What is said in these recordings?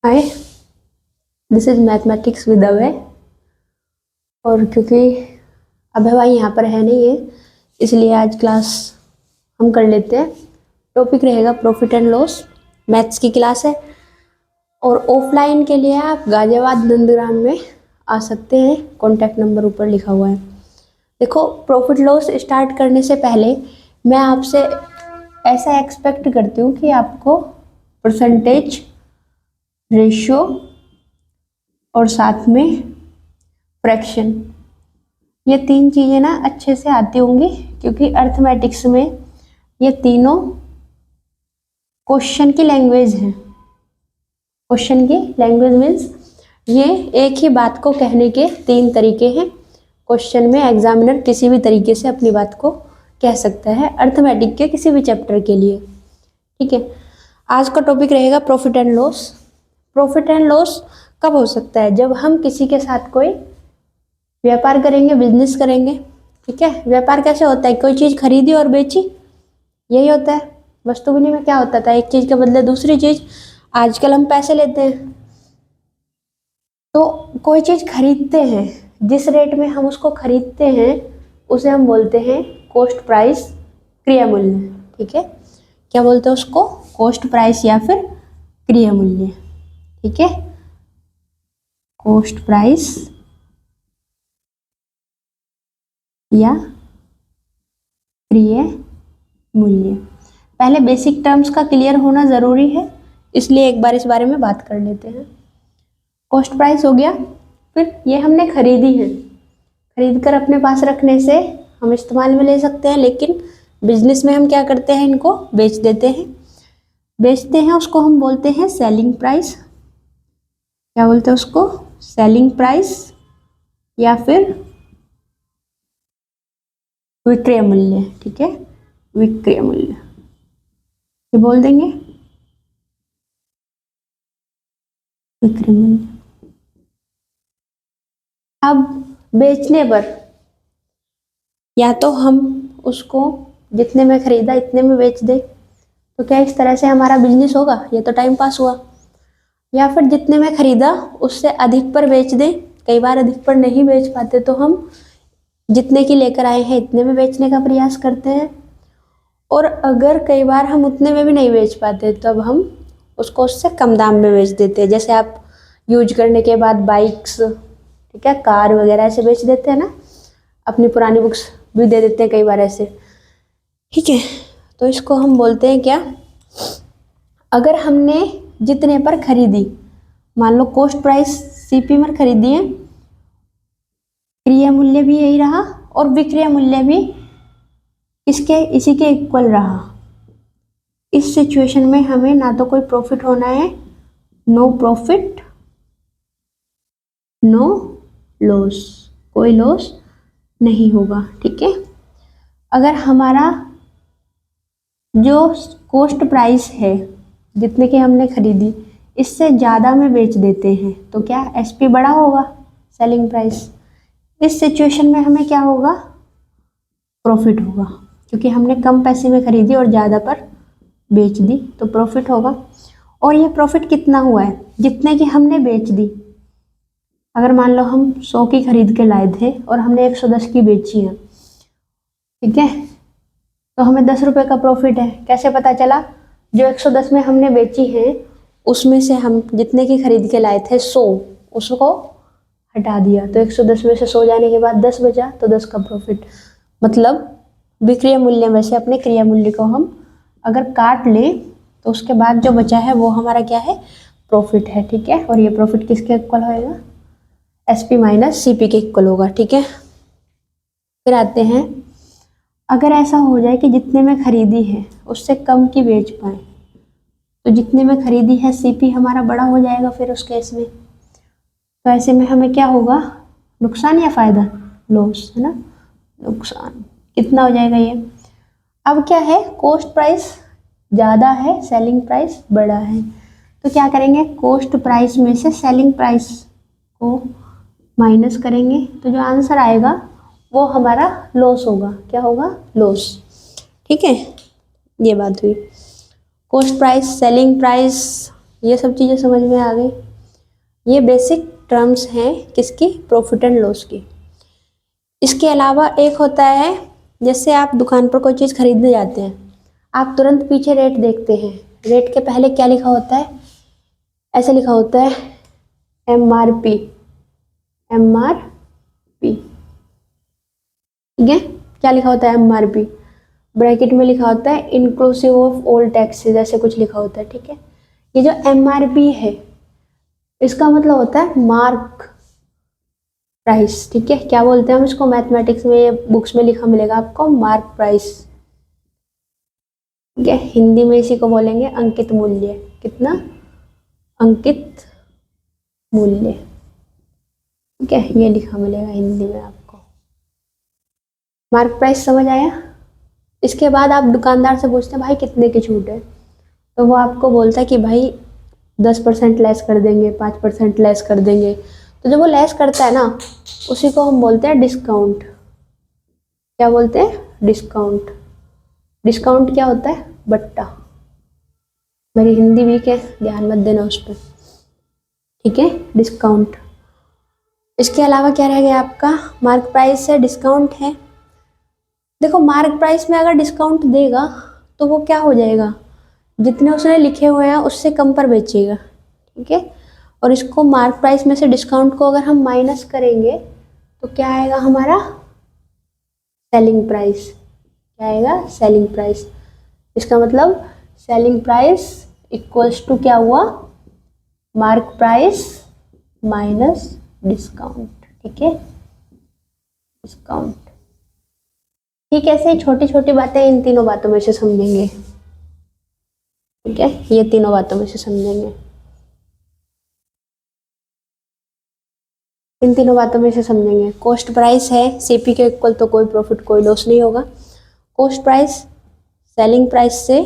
Hi, this is mathematics with Abhay. और क्योंकि अभय भाई यहाँ पर है नहीं है, इसलिए आज क्लास हम कर लेते हैं। टॉपिक रहेगा प्रॉफिट एंड लॉस। मैथ्स की क्लास है और ऑफलाइन के लिए आप गाजियाबाद नंदग्राम में आ सकते हैं। कॉन्टैक्ट नंबर ऊपर लिखा हुआ है। देखो, प्रॉफिट लॉस स्टार्ट करने से पहले मैं आपसे ऐसा एक्सपेक्ट करती हूँ कि आपको परसेंटेज, रेशियो और साथ में फ्रैक्शन, ये तीन चीज़ें ना अच्छे से आती होंगी, क्योंकि अर्थमेटिक्स में ये तीनों क्वेश्चन की लैंग्वेज है। क्वेश्चन की लैंग्वेज मीन्स ये एक ही बात को कहने के तीन तरीके हैं। क्वेश्चन में एग्जामिनर किसी भी तरीके से अपनी बात को कह सकता है अर्थमेटिक के किसी भी चैप्टर के लिए। ठीक है, आज का टॉपिक रहेगा profit and loss. Profit and loss कब हो सकता है? जब हम किसी के साथ कोई व्यापार करेंगे, बिजनेस करेंगे। ठीक है, व्यापार कैसे होता है? कोई चीज़ खरीदी और बेची, यही होता है। वस्तु विनिमय क्या होता था? एक चीज़ के बदले दूसरी चीज़। आजकल हम पैसे लेते हैं, तो कोई चीज़ खरीदते हैं, जिस रेट में हम उसको खरीदते हैं उसे हम बोलते हैं कॉस्ट प्राइस, क्रिया मूल्य। ठीक है, क्या बोलते हैं उसको? कॉस्ट प्राइस या फिर क्रिया मूल्य। ठीक है, कॉस्ट प्राइस या क्रिया मूल्य। पहले बेसिक टर्म्स का क्लियर होना ज़रूरी है, इसलिए एक बार इस बारे में बात कर लेते हैं। कॉस्ट प्राइस हो गया, फिर ये हमने खरीदी है, खरीद कर अपने पास रखने से हम इस्तेमाल में ले सकते हैं, लेकिन बिजनेस में हम क्या करते हैं? इनको बेच देते हैं। बेचते हैं उसको हम बोलते हैं सेलिंग प्राइस। क्या बोलते हैं उसको? सेलिंग प्राइस या फिर विक्रय मूल्य। ठीक है, विक्रय मूल्य ये बोल देंगे, विक्रय मूल्य। अब बेचने पर या तो हम उसको जितने में खरीदा इतने में बेच दे, तो क्या इस तरह से हमारा बिजनेस होगा? ये तो टाइम पास हुआ। या फिर जितने में खरीदा उससे अधिक पर बेच दे। कई बार अधिक पर नहीं बेच पाते, तो हम जितने की लेकर आए हैं इतने में बेचने का प्रयास करते हैं। और अगर कई बार हम उतने में भी नहीं बेच पाते, तब हम उसको उससे कम दाम में बेच देते हैं। जैसे आप यूज करने के बाद बाइक्स, ठीक है, कार वगैरह ऐसे बेच देते हैं ना, अपनी पुरानी बुक्स भी दे देते हैं कई बार ऐसे। ठीक है, तो इसको हम बोलते हैं क्या? अगर हमने जितने पर खरीदी, मान लो कॉस्ट प्राइस सीपी में खरीदी है, क्रिया मूल्य भी यही रहा और विक्रय मूल्य भी इसी के इक्वल रहा। इस सिचुएशन में हमें ना तो कोई प्रॉफिट होना है, नो प्रॉफिट नो लॉस, कोई लॉस नहीं होगा। ठीक है, अगर हमारा जो कॉस्ट प्राइस है, जितने की हमने खरीदी, इससे ज़्यादा में बेच देते हैं, तो क्या एसपी बड़ा होगा, सेलिंग प्राइस। इस सिचुएशन में हमें क्या होगा? प्रॉफिट होगा, क्योंकि हमने कम पैसे में खरीदी और ज़्यादा पर बेच दी, तो प्रॉफिट होगा। और ये प्रॉफिट कितना हुआ है? जितने की हमने बेच दी। अगर मान लो हम 100 की खरीद के लाए थे और हमने 110 की बेची है, ठीक है, तो हमें 10 रुपये का प्रॉफिट है। कैसे पता चला? जो 110 में हमने बेची है उसमें से हम जितने की खरीद के लाए थे 100, उसको हटा दिया, तो 110 में से 100 जाने के बाद 10 बचा, तो 10 का प्रॉफिट। मतलब विक्रय मूल्य में से अपने क्रिया मूल्य को हम अगर काट लें, तो उसके बाद जो बचा है वो हमारा क्या है? प्रॉफिट है। ठीक है, और ये प्रॉफिट किसके इक्वल होएगा? एसपी माइनस सीपी के इक्वल होगा। ठीक है, फिर आते हैं, अगर ऐसा हो जाए कि जितने में खरीदी है उससे कम की बेच पाए, तो जितने में खरीदी है सीपी हमारा बड़ा हो जाएगा फिर उस केस में। तो ऐसे में हमें क्या होगा? नुकसान या फायदा? लॉस, है ना, नुकसान। कितना हो जाएगा ये? अब क्या है? कॉस्ट प्राइस ज़्यादा है, सेलिंग प्राइस बड़ा है, तो क्या करेंगे? कॉस्ट प्राइस में से सेलिंग प्राइस को माइनस करेंगे, तो जो आंसर आएगा वो हमारा लॉस होगा। क्या होगा? लॉस। ठीक है, ये बात हुई। कॉस्ट प्राइस, सेलिंग प्राइस, ये सब चीज़ें समझ में आ गई। ये बेसिक टर्म्स हैं किसकी, प्रॉफिट एंड लॉस की। इसके अलावा एक होता है, जैसे आप दुकान पर कोई चीज़ खरीदने जाते हैं, आप तुरंत पीछे रेट देखते हैं। रेट के पहले क्या लिखा होता है, ऐसे लिखा होता है MRP, MRP, ठीक है। क्या लिखा होता है MRP, ब्रैकेट में लिखा होता है इंक्लूसिव ऑफ ऑल टैक्सेस, ऐसे कुछ लिखा होता है, ठीक है। ये जो MRP है इसका मतलब होता है मार्क प्राइस, ठीक है। क्या बोलते हैं हम इसको, मैथमेटिक्स में ये बुक्स में लिखा मिलेगा आपको, मार्क प्राइस, ठीक है। हिंदी में इसी को बोलेंगे अंकित मूल्य। कितना, अंकित मूल्य, ठीक है। ये लिखा मिलेगा हिंदी में आपको, मार्क प्राइस, समझ आया। इसके बाद आप दुकानदार से पूछते हैं भाई कितने की छूट है, तो वो आपको बोलता है कि भाई 10% लेस कर देंगे, 5% लेस कर देंगे। तो जब वो लेस करता है ना, उसी को हम बोलते हैं डिस्काउंट। क्या बोलते हैं, डिस्काउंट। डिस्काउंट क्या होता है, बट्टा। मेरी हिंदी वीक है, ध्यान मत देना उस पर, ठीक है। डिस्काउंट। इसके अलावा क्या रह गया आपका, मार्क प्राइस है, डिस्काउंट है। देखो मार्क प्राइस में अगर डिस्काउंट देगा तो वो क्या हो जाएगा, जितने उसने लिखे हुए हैं उससे कम पर बेचेगा, ठीक है। और इसको मार्क प्राइस में से डिस्काउंट को अगर हम माइनस करेंगे तो क्या आएगा हमारा, सेलिंग प्राइस। क्या आएगा, सेलिंग प्राइस। इसका मतलब सेलिंग प्राइस इक्वल्स टू क्या हुआ, मार्क प्राइस माइनस डिस्काउंट, ठीक है, डिस्काउंट। ठीक है, ऐसे छोटी छोटी बातें इन तीनों बातों में से समझेंगे, ठीक है। ये तीनों बातों में से समझेंगे, इन तीनों बातों में से समझेंगे। कॉस्ट प्राइस है CP के इक्वल तो कोई प्रॉफिट कोई लॉस नहीं होगा। कॉस्ट प्राइस सेलिंग प्राइस से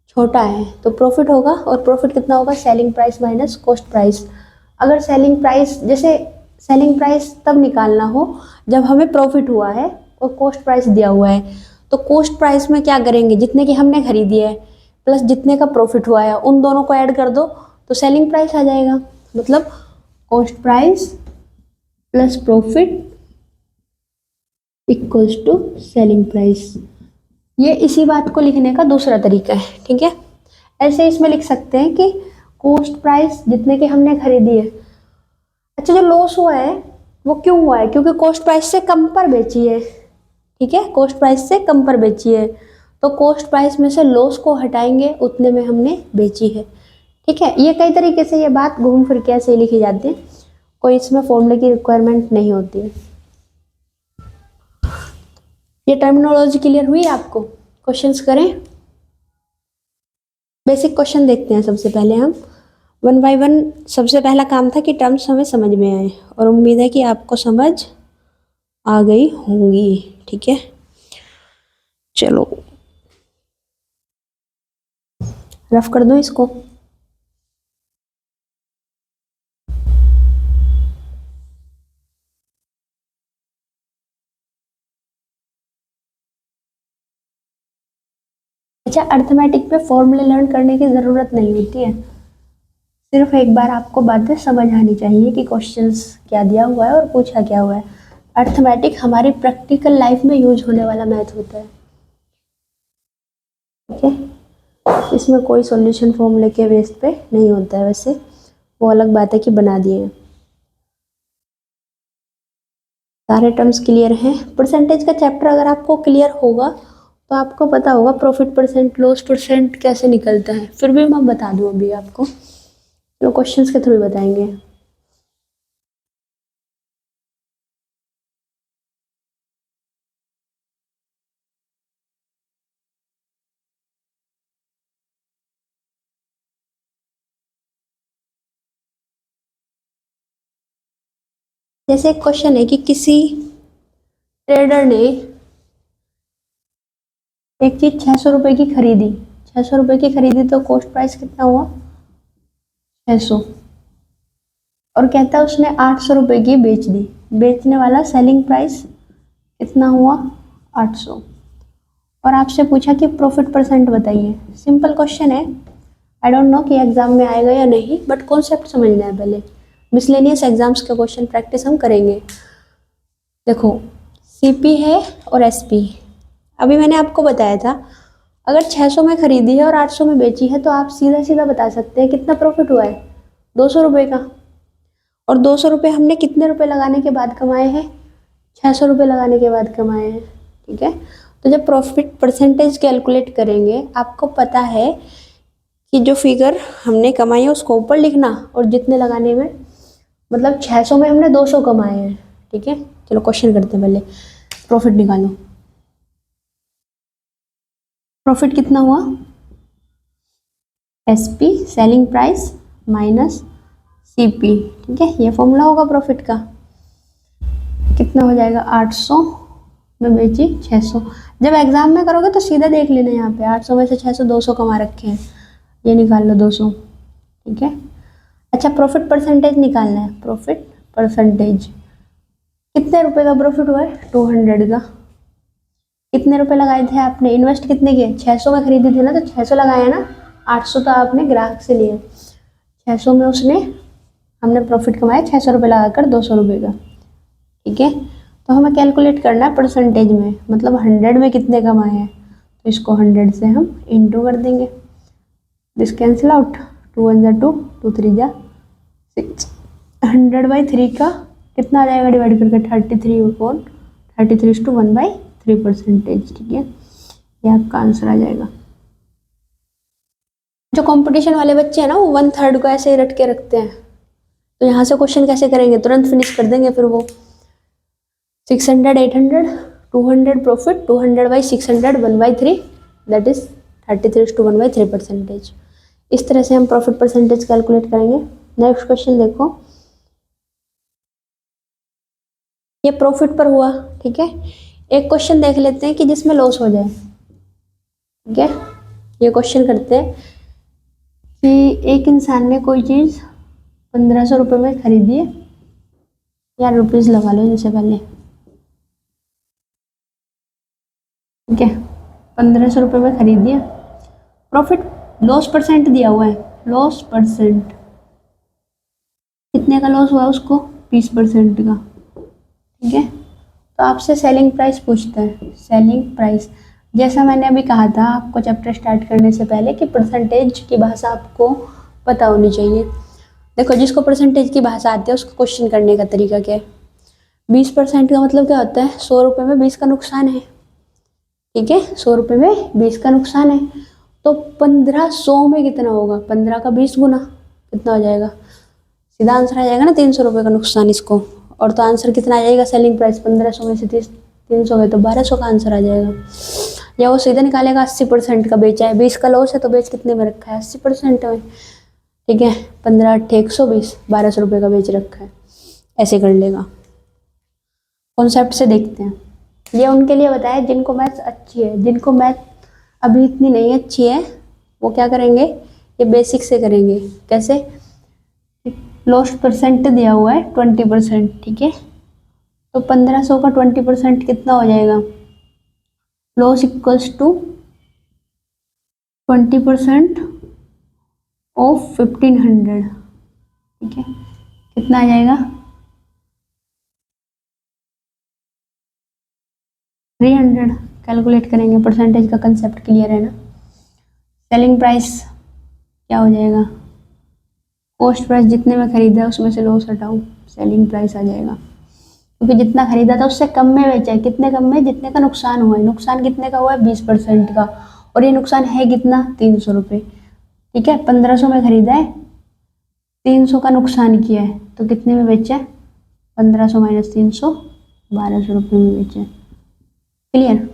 छोटा है तो प्रॉफिट होगा, और प्रॉफिट कितना होगा, selling price minus cost price. अगर सेलिंग प्राइस, जैसे सेलिंग प्राइस तब निकालना हो जब हमें प्रॉफिट हुआ है और कॉस्ट प्राइस दिया हुआ है, तो कॉस्ट प्राइस में क्या करेंगे, जितने की हमने खरीदी है प्लस जितने का प्रॉफिट हुआ है उन दोनों को ऐड कर दो तो सेलिंग प्राइस आ जाएगा। मतलब cost price plus profit equals to selling price. ये इसी बात को लिखने का दूसरा तरीका है, ठीक है। ऐसे इसमें लिख सकते हैं कि कॉस्ट प्राइस जितने की हमने खरीदी है, अच्छा जो लॉस हुआ है वो क्यों हुआ है, क्योंकि कॉस्ट प्राइस से कम पर बेची है, ठीक है। कॉस्ट प्राइस से कम पर बेची है तो कॉस्ट प्राइस में से लॉस को हटाएंगे, उतने में हमने बेची है, ठीक है। ये कई तरीके से ये बात घूम फिर के ऐसे ही लिखी जाती है, कोई इसमें फॉर्मूले की रिक्वायरमेंट नहीं होती है। ये टर्मिनोलॉजी क्लियर हुई आपको, क्वेश्चंस करें। बेसिक क्वेश्चन देखते हैं सबसे पहले हम, 1 बाय 1। सबसे पहला काम था कि टर्म्स हमें समझ में आए, और उम्मीद है कि आपको समझ आ गई होंगी, ठीक है। चलो रफ कर दो इसको। अच्छा, अर्थमेटिक पे फॉर्मूले लर्न करने की ज़रूरत नहीं होती है, सिर्फ एक बार आपको बातें समझ आनी चाहिए कि क्वेश्चंस क्या दिया हुआ है और पूछा क्या हुआ है। अर्थमेटिक हमारी प्रैक्टिकल लाइफ में यूज होने वाला मैथ होता है, ठीक है। इसमें कोई सॉल्यूशन फॉर्मूले के बेस पे नहीं होता है, वैसे वो अलग बात है कि बना दिए हैं। सारे टर्म्स क्लियर हैं। परसेंटेज का चैप्टर अगर आपको क्लियर होगा तो आपको पता होगा प्रॉफिट परसेंट, लॉस परसेंट कैसे निकलता है। फिर भी मैं बता दूँ अभी आपको, चलो क्वेश्चंस के थ्रू बताएंगे। जैसे एक क्वेश्चन है कि किसी ट्रेडर ने एक चीज 600 रुपए की खरीदी, 600 रुपए की खरीदी तो कॉस्ट प्राइस कितना हुआ, 600, और कहता है उसने 800 रुपए की बेच दी, बेचने वाला सेलिंग प्राइस कितना हुआ, 800, और आपसे पूछा कि प्रॉफिट परसेंट बताइए। सिंपल क्वेश्चन है, आई डोंट नो कि एग्जाम में आएगा या नहीं, बट कॉन्सेप्ट समझना है पहले। मिसलेनियस एग्जाम्स का क्वेश्चन प्रैक्टिस हम करेंगे। देखो सीपी है और एसपी। अभी मैंने आपको बताया था अगर 600 में खरीदी है और 800 में बेची है तो आप सीधा सीधा बता सकते हैं कितना प्रॉफिट हुआ है, 200 रुपये का। और 200 रुपये हमने कितने रुपए लगाने के बाद कमाए हैं, 600 रुपये लगाने के बाद कमाए हैं। ठीक है, तो जब प्रॉफिट परसेंटेज कैलकुलेट करेंगे आपको पता है कि जो फिगर हमने कमाई है उसको ऊपर लिखना और जितने लगाने में, मतलब 600 में हमने 200 कमाए हैं। ठीक है, चलो क्वेश्चन करते हैं, पहले प्रॉफिट निकालो। प्रॉफिट कितना हुआ, SP selling price minus CP. ठीक है, ये फॉर्मूला होगा प्रॉफिट का। कितना हो जाएगा, 800 में बेची 600। जब एग्जाम में करोगे तो सीधा देख लेना, यहाँ पे 800 में से 600 200 कमा रखे हैं, ये निकाल लो 200। ठीक है, अच्छा प्रॉफिट परसेंटेज निकालना है। प्रॉफिट परसेंटेज कितने रुपए का प्रॉफिट हुआ है, 200 का। कितने रुपए लगाए थे आपने, इन्वेस्ट कितने किए, 600 में खरीदी थी ना तो 600 लगाया ना, 800 तो आपने ग्राहक से लिए, 600 में उसने हमने प्रॉफिट कमाया 600 रुपये लगाकर 200 रुपये का। ठीक है, तो हमें कैलकुलेट करना है परसेंटेज में, मतलब 100 में कितने कमाए हैं, तो इसको 100 से हम इंटू कर देंगे। दिस कैंसिल आउट, 2 1 जा 2, 2 3 जा 6। 100/3 का कितना आ जाएगा डिवाइड करके, 33/1/3 परसेंटेज। ठीक है, ये आपका आंसर आ जाएगा। जो कंपटीशन वाले बच्चे हैं ना वो 1/3 को ऐसे ही रट के रखते हैं, तो यहाँ से क्वेश्चन कैसे करेंगे, तुरंत फिनिश कर देंगे। फिर वो 600 800 200 प्रॉफिट, 200/600 1/3 दैट इज 33/1/3 परसेंटेज। इस तरह से हम प्रॉफिट परसेंटेज कैलकुलेट करेंगे। नेक्स्ट क्वेश्चन देखो, ये प्रॉफिट पर हुआ। ठीक है, एक क्वेश्चन देख लेते हैं कि जिसमें लॉस हो जाए। ठीक है, ये क्वेश्चन करते हैं कि एक इंसान ने कोई चीज़ 1500 रुपये में खरीदी है, या रुपीज़ लगा लो इनसे पहले। ठीक है, 1500 रुपये में खरीदी है, प्रॉफिट लॉस परसेंट दिया हुआ है, लॉस परसेंट कितने का लॉस हुआ उसको, 20% का। ठीक है, तो आपसे सेलिंग प्राइस पूछता है। सेलिंग प्राइस, जैसा मैंने अभी कहा था आपको चैप्टर स्टार्ट करने से पहले कि परसेंटेज की भाषा आपको पता होनी चाहिए। देखो जिसको परसेंटेज की भाषा आती है उसको क्वेश्चन करने का तरीका क्या है। 20% का मतलब क्या होता है, 100 रुपये में 20 का नुकसान है। ठीक है, 100 रुपये में 20 का नुकसान है, तो 1500 में कितना होगा, 15 का 20 गुना कितना हो जाएगा, सीधा आंसर आ जाएगा ना 300 रुपये का नुकसान इसको। और तो आंसर कितना आ जाएगा, सेलिंग प्राइस 1500 में से 300 है तो 1200 का आंसर आ जाएगा। या वो सीधा निकालेगा 80% का बेचा है, 20 का लॉस है तो बेच कितने में रखा है, 80% में। ठीक है, 15 8 120, 1200 रुपये का बेच रखा है, ऐसे कर लेगा। कॉन्सेप्ट से देखते हैं, ये उनके लिए बताया जिनको मैथ्स अच्छी है। जिनको मैथ अभी इतनी नहीं अच्छी है वो क्या करेंगे, ये बेसिक से करेंगे। कैसे, लॉस परसेंट दिया हुआ है 20%। ठीक है, तो 1500 का 20% कितना हो जाएगा, लॉस इक्वल्स टू 20% ऑफ 1500। ठीक है, कितना आ जाएगा, 300। कैलकुलेट करेंगे, परसेंटेज का कंसेप्ट क्लियर है ना। सेलिंग प्राइस क्या हो जाएगा, कॉस्ट प्राइस जितने में खरीदा है उसमें से लॉस हटाओ, सेलिंग प्राइस आ जाएगा। क्योंकि जितना खरीदा था उससे कम में बेचा है, कितने कम में, जितने का नुकसान हुआ है। नुकसान कितने का हुआ है, 20% का, और ये नुकसान है कितना, 300 रुपये। ठीक है, 1500 में खरीदा है, 300 का नुकसान किया है, तो कितने में बेचा है, 1500 माइनस 300, 1200 रुपये में बेचा है। क्लियर,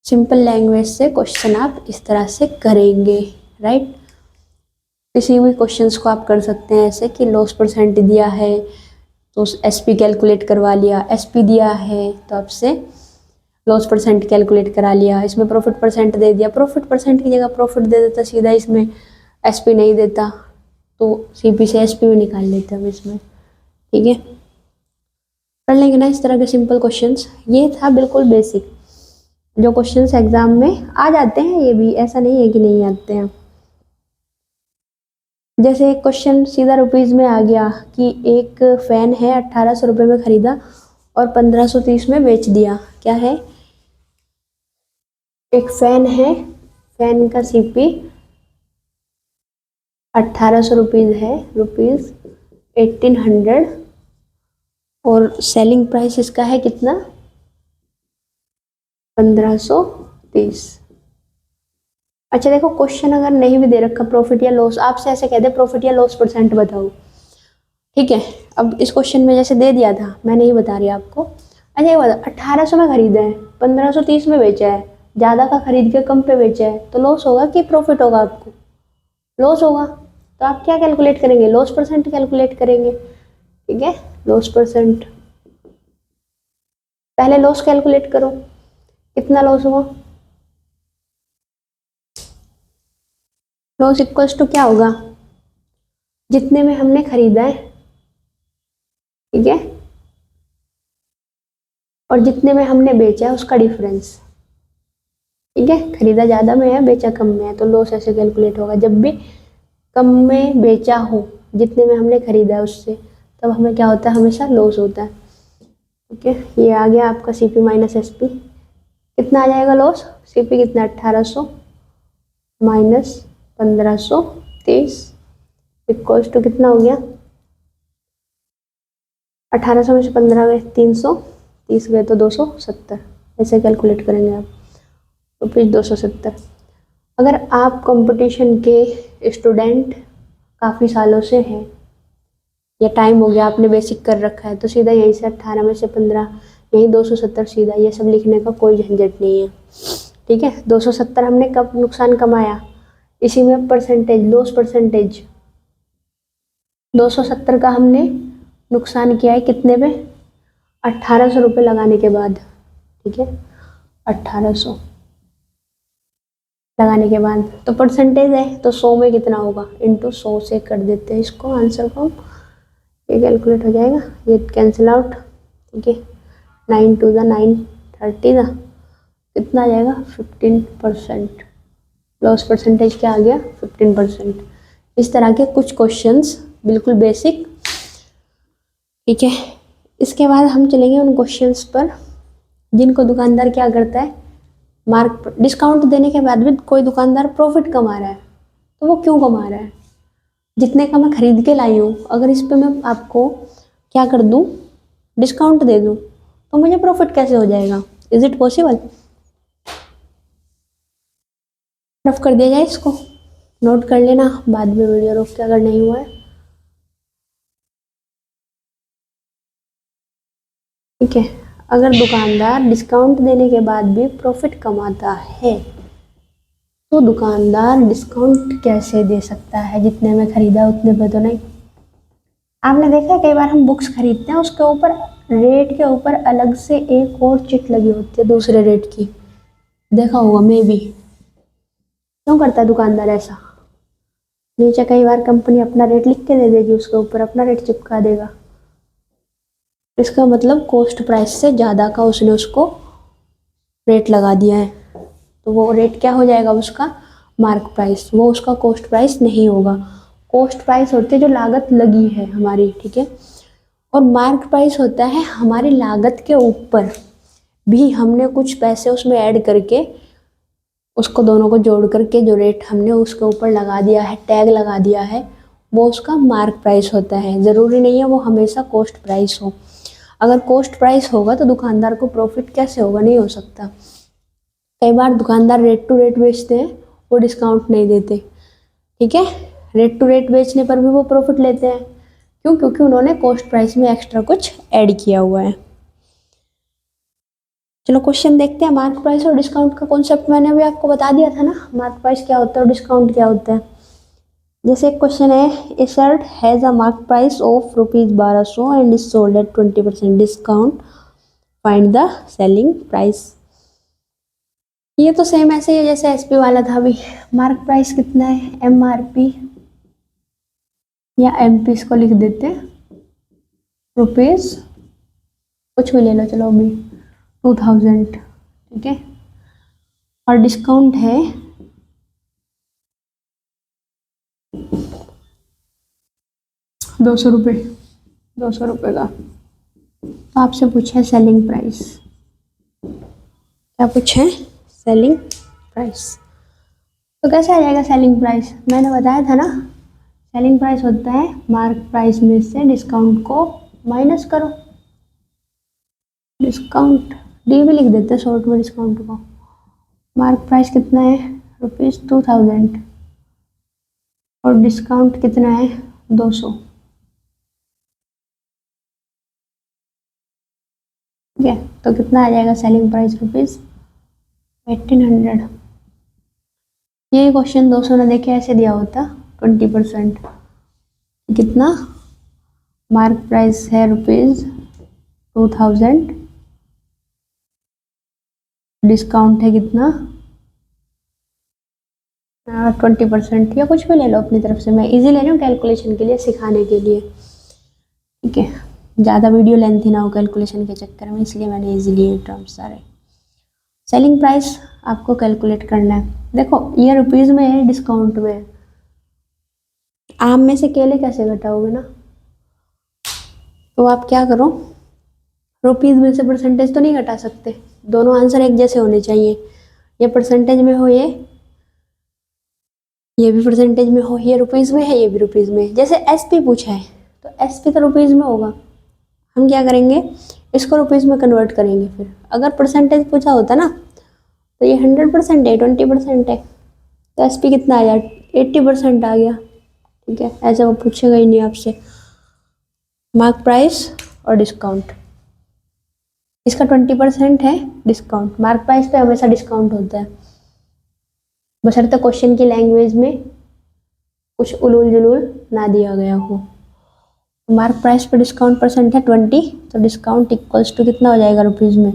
सिंपल लैंग्वेज से क्वेश्चन आप इस तरह से करेंगे, राइट। किसी भी क्वेश्चंस को आप कर सकते हैं ऐसे कि लॉस परसेंट दिया है तो एसपी कैलकुलेट करवा लिया, एसपी दिया है तो आपसे लॉस परसेंट कैलकुलेट करा लिया, इसमें प्रॉफिट परसेंट दे दिया, प्रॉफिट परसेंट की जगह प्रॉफिट दे देता सीधा, इसमें एसपी नहीं देता तो सीपी से एसपी में निकाल लेते हम इसमें। ठीक है, कर लेंगे ना इस तरह के सिंपल क्वेश्चंस। ये था बिल्कुल बेसिक। जो क्वेश्चंस एग्जाम में आ जाते हैं, ये भी ऐसा नहीं है कि नहीं आते हैं। जैसे एक क्वेश्चन सीधा रुपीज में आ गया कि एक फैन है 1800 रुपये में खरीदा और 1530 में बेच दिया। क्या है? एक फैन है, फैन का सीपी 1800 रुपीज है, रुपीज 1800, और सेलिंग प्राइस इसका है कितना? 1530। अच्छा देखो, क्वेश्चन अगर नहीं भी दे रखा प्रॉफिट या लॉस, आपसे ऐसे कह दे प्रॉफिट या लॉस परसेंट बताओ, ठीक है। अब इस क्वेश्चन में जैसे दे दिया था, मैं नहीं बता रही आपको। अच्छा ये बता, 1800 में खरीदा है, 1530 में बेचा है, ज्यादा का खरीद के कम पे बेचा है, तो लॉस होगा कि प्रॉफिट होगा? आपको लॉस होगा। तो आप क्या कैलकुलेट करेंगे? लॉस परसेंट कैलकुलेट करेंगे, ठीक है। लॉस परसेंट, पहले लॉस कैलकुलेट करो, कितना लॉस हुआ? लॉस इक्वल्स टू क्या होगा? जितने में हमने खरीदा है, ठीक है, और जितने में हमने बेचा है उसका डिफरेंस, ठीक है। खरीदा ज्यादा में है, बेचा कम में है, तो लॉस ऐसे कैलकुलेट होगा। जब भी कम में बेचा हो जितने में हमने खरीदा है उससे, तब हमें क्या होता है? हमेशा लॉस होता है, ठीक है। ये आ गया आपका सीपी माइनस एसपी। कितना आ जाएगा लॉस? सीपी कितना? 1800 माइनस 1530 इक्वल्स टू कितना हो गया? 1800 में से 15 गए 300, 30 गए तो 270। ऐसे कैलकुलेट करेंगे आप, रुपीज 270। अगर आप कंपटीशन के स्टूडेंट काफ़ी सालों से हैं, या टाइम हो गया आपने बेसिक कर रखा है, तो सीधा यहीं से 18 में से 15, यहीं 270 सीधा, ये सब लिखने का कोई झंझट नहीं है, ठीक है। 270 हमने कब नुकसान कमाया? इसी में परसेंटेज, लॉस परसेंटेज 270 का हमने नुकसान किया है कितने पे? 1800 रुपये लगाने के बाद, ठीक है। 1800 लगाने के बाद तो परसेंटेज है, तो 100 में कितना होगा? इंटू 100 से कर देते हैं इसको, आंसर को ये कैलकुलेट हो जाएगा, ये कैंसिल आउट, ठीक है। 9 टू द 9 30 ना, कितना आ जाएगा? 15%। लॉस परसेंटेज क्या आ गया? 15%। इस तरह के कुछ क्वेश्चंस बिल्कुल बेसिक, ठीक है। इसके बाद हम चलेंगे उन क्वेश्चंस पर जिनको दुकानदार क्या करता है, मार्क डिस्काउंट देने के बाद भी कोई दुकानदार प्रॉफिट कमा रहा है, तो वो क्यों कमा रहा है? जितने का मैं खरीद के लाई हूँ, अगर इस पे मैं आपको क्या कर दूँ, डिस्काउंट दे दूँ, तो मुझे प्रॉफिट कैसे हो जाएगा? Is it possible? रफ कर दिया जाए इसको, नोट कर लेना, बाद में वीडियो रोक के अगर नहीं हुआ है, ठीक है। अगर दुकानदार डिस्काउंट देने के बाद भी प्रॉफिट कमाता है, तो दुकानदार डिस्काउंट कैसे दे सकता है? जितने में खरीदा उतने पे तो नहीं। आपने देखा कई बार हम बुक्स खरीदते हैं, उसके ऊपर रेट के ऊपर अलग से एक और चिट लगी होती है दूसरे रेट की, देखा होगा मे भी। क्यों करता है दुकानदार ऐसा? नीचे कई बार कंपनी अपना रेट लिख के दे देगी, उसके ऊपर अपना रेट चिपका देगा। इसका मतलब कॉस्ट प्राइस से ज़्यादा का उसने उसको रेट लगा दिया है, तो वो रेट क्या हो जाएगा? उसका मार्क प्राइस, वो उसका कॉस्ट प्राइस नहीं होगा। कॉस्ट प्राइस होती है जो लागत लगी है हमारी, ठीक है। और मार्क प्राइस होता है हमारी लागत के ऊपर भी हमने कुछ पैसे उसमें ऐड करके, उसको दोनों को जोड़ करके जो रेट हमने उसके ऊपर लगा दिया है, टैग लगा दिया है, वो उसका मार्क प्राइस होता है। ज़रूरी नहीं है वो हमेशा कॉस्ट प्राइस हो। अगर कॉस्ट प्राइस होगा तो दुकानदार को प्रॉफिट कैसे होगा? नहीं हो सकता। कई बार दुकानदार रेट टू रेट बेचते हैं, वो डिस्काउंट नहीं देते, ठीक है। रेट टू रेट बेचने पर भी वो प्रॉफिट लेते हैं, क्यों? क्योंकि उन्होंने कॉस्ट प्राइस में एक्स्ट्रा कुछ ऐड किया हुआ है। चलो क्वेश्चन देखते हैं। मार्क प्राइस और डिस्काउंट का कॉन्सेप्ट मैंने अभी आपको बता दिया था ना, मार्क प्राइस क्या होता है और डिस्काउंट क्या होता है। जैसे एक क्वेश्चन है, ए shirt has a mark price of ₹1200 and is sold eight 20% discount, find the selling price. ये तो सेम ऐसे ही है जैसे एसपी वाला था। अभी मार्क प्राइस कितना है? एमआरपी या एमपी इसको लिख देते हैं, रुपीज कुछ भी ले लो, चलो अभी 2000, ठीक है। और डिस्काउंट है 200 रुपये, 200 रुपये का। तो आपसे पूछे सेलिंग प्राइस, क्या पूछे? Selling price. तो कैसे आ जाएगा सेलिंग प्राइस? मैंने बताया था ना, सेलिंग प्राइस होता है मार्क प्राइस में से डिस्काउंट को माइनस करो। डिस्काउंट डी भी लिख देते हैं शॉर्ट में डिस्काउंट को। मार्क प्राइस कितना है? ₹2000 और डिस्काउंट कितना है? 200। ठीक है, तो कितना आ जाएगा सेलिंग प्राइस? ₹1800। ये क्वेश्चन 200 ना देखे ऐसे दिया होता 20%, कितना? मार्क प्राइस है ₹2000, डिस्काउंट है कितना? 20%, या कुछ भी ले लो अपनी तरफ से, मैं इजी ले रही हूँ कैलकुलेशन के लिए, सिखाने के लिए। ठीक है, ज़्यादा वीडियो लेंथी ना हो कैलकुलेशन के चक्कर में, इसलिए मैंने इजी लिए टर्म्स सारे। सेलिंग प्राइस आपको कैलकुलेट करना है। देखो ये रुपीज़ में है, डिस्काउंट में है। आम में से केले कैसे घटाओगे ना, तो आप क्या करो, रुपीज़ में से परसेंटेज तो नहीं घटा सकते, दोनों आंसर एक जैसे होने चाहिए। ये परसेंटेज में हो, ये भी परसेंटेज में हो, ये रुपीज़ में है, ये भी रुपीज़ में है। जैसे एसपी पूछा है तो एसपी तो रुपीज़ में होगा, हम क्या करेंगे, इसको रुपीज़ में कन्वर्ट करेंगे। फिर अगर परसेंटेज पूछा होता ना तो ये 100% है, 20% है, तो एसपी कितना आ गया? 80% आ गया। ठीक है, ऐसा वो पूछेगा ही नहीं आपसे। मार्क प्राइस और डिस्काउंट, इसका 20% है डिस्काउंट। मार्क प्राइस पे हमेशा डिस्काउंट होता है, बशर्ते क्वेश्चन की लैंग्वेज में कुछ उलूल जुलूल ना दिया गया हो। मार्क प्राइस पे डिस्काउंट परसेंट है 20, तो डिस्काउंट इक्वल्स टू कितना हो जाएगा रुपीज़ में?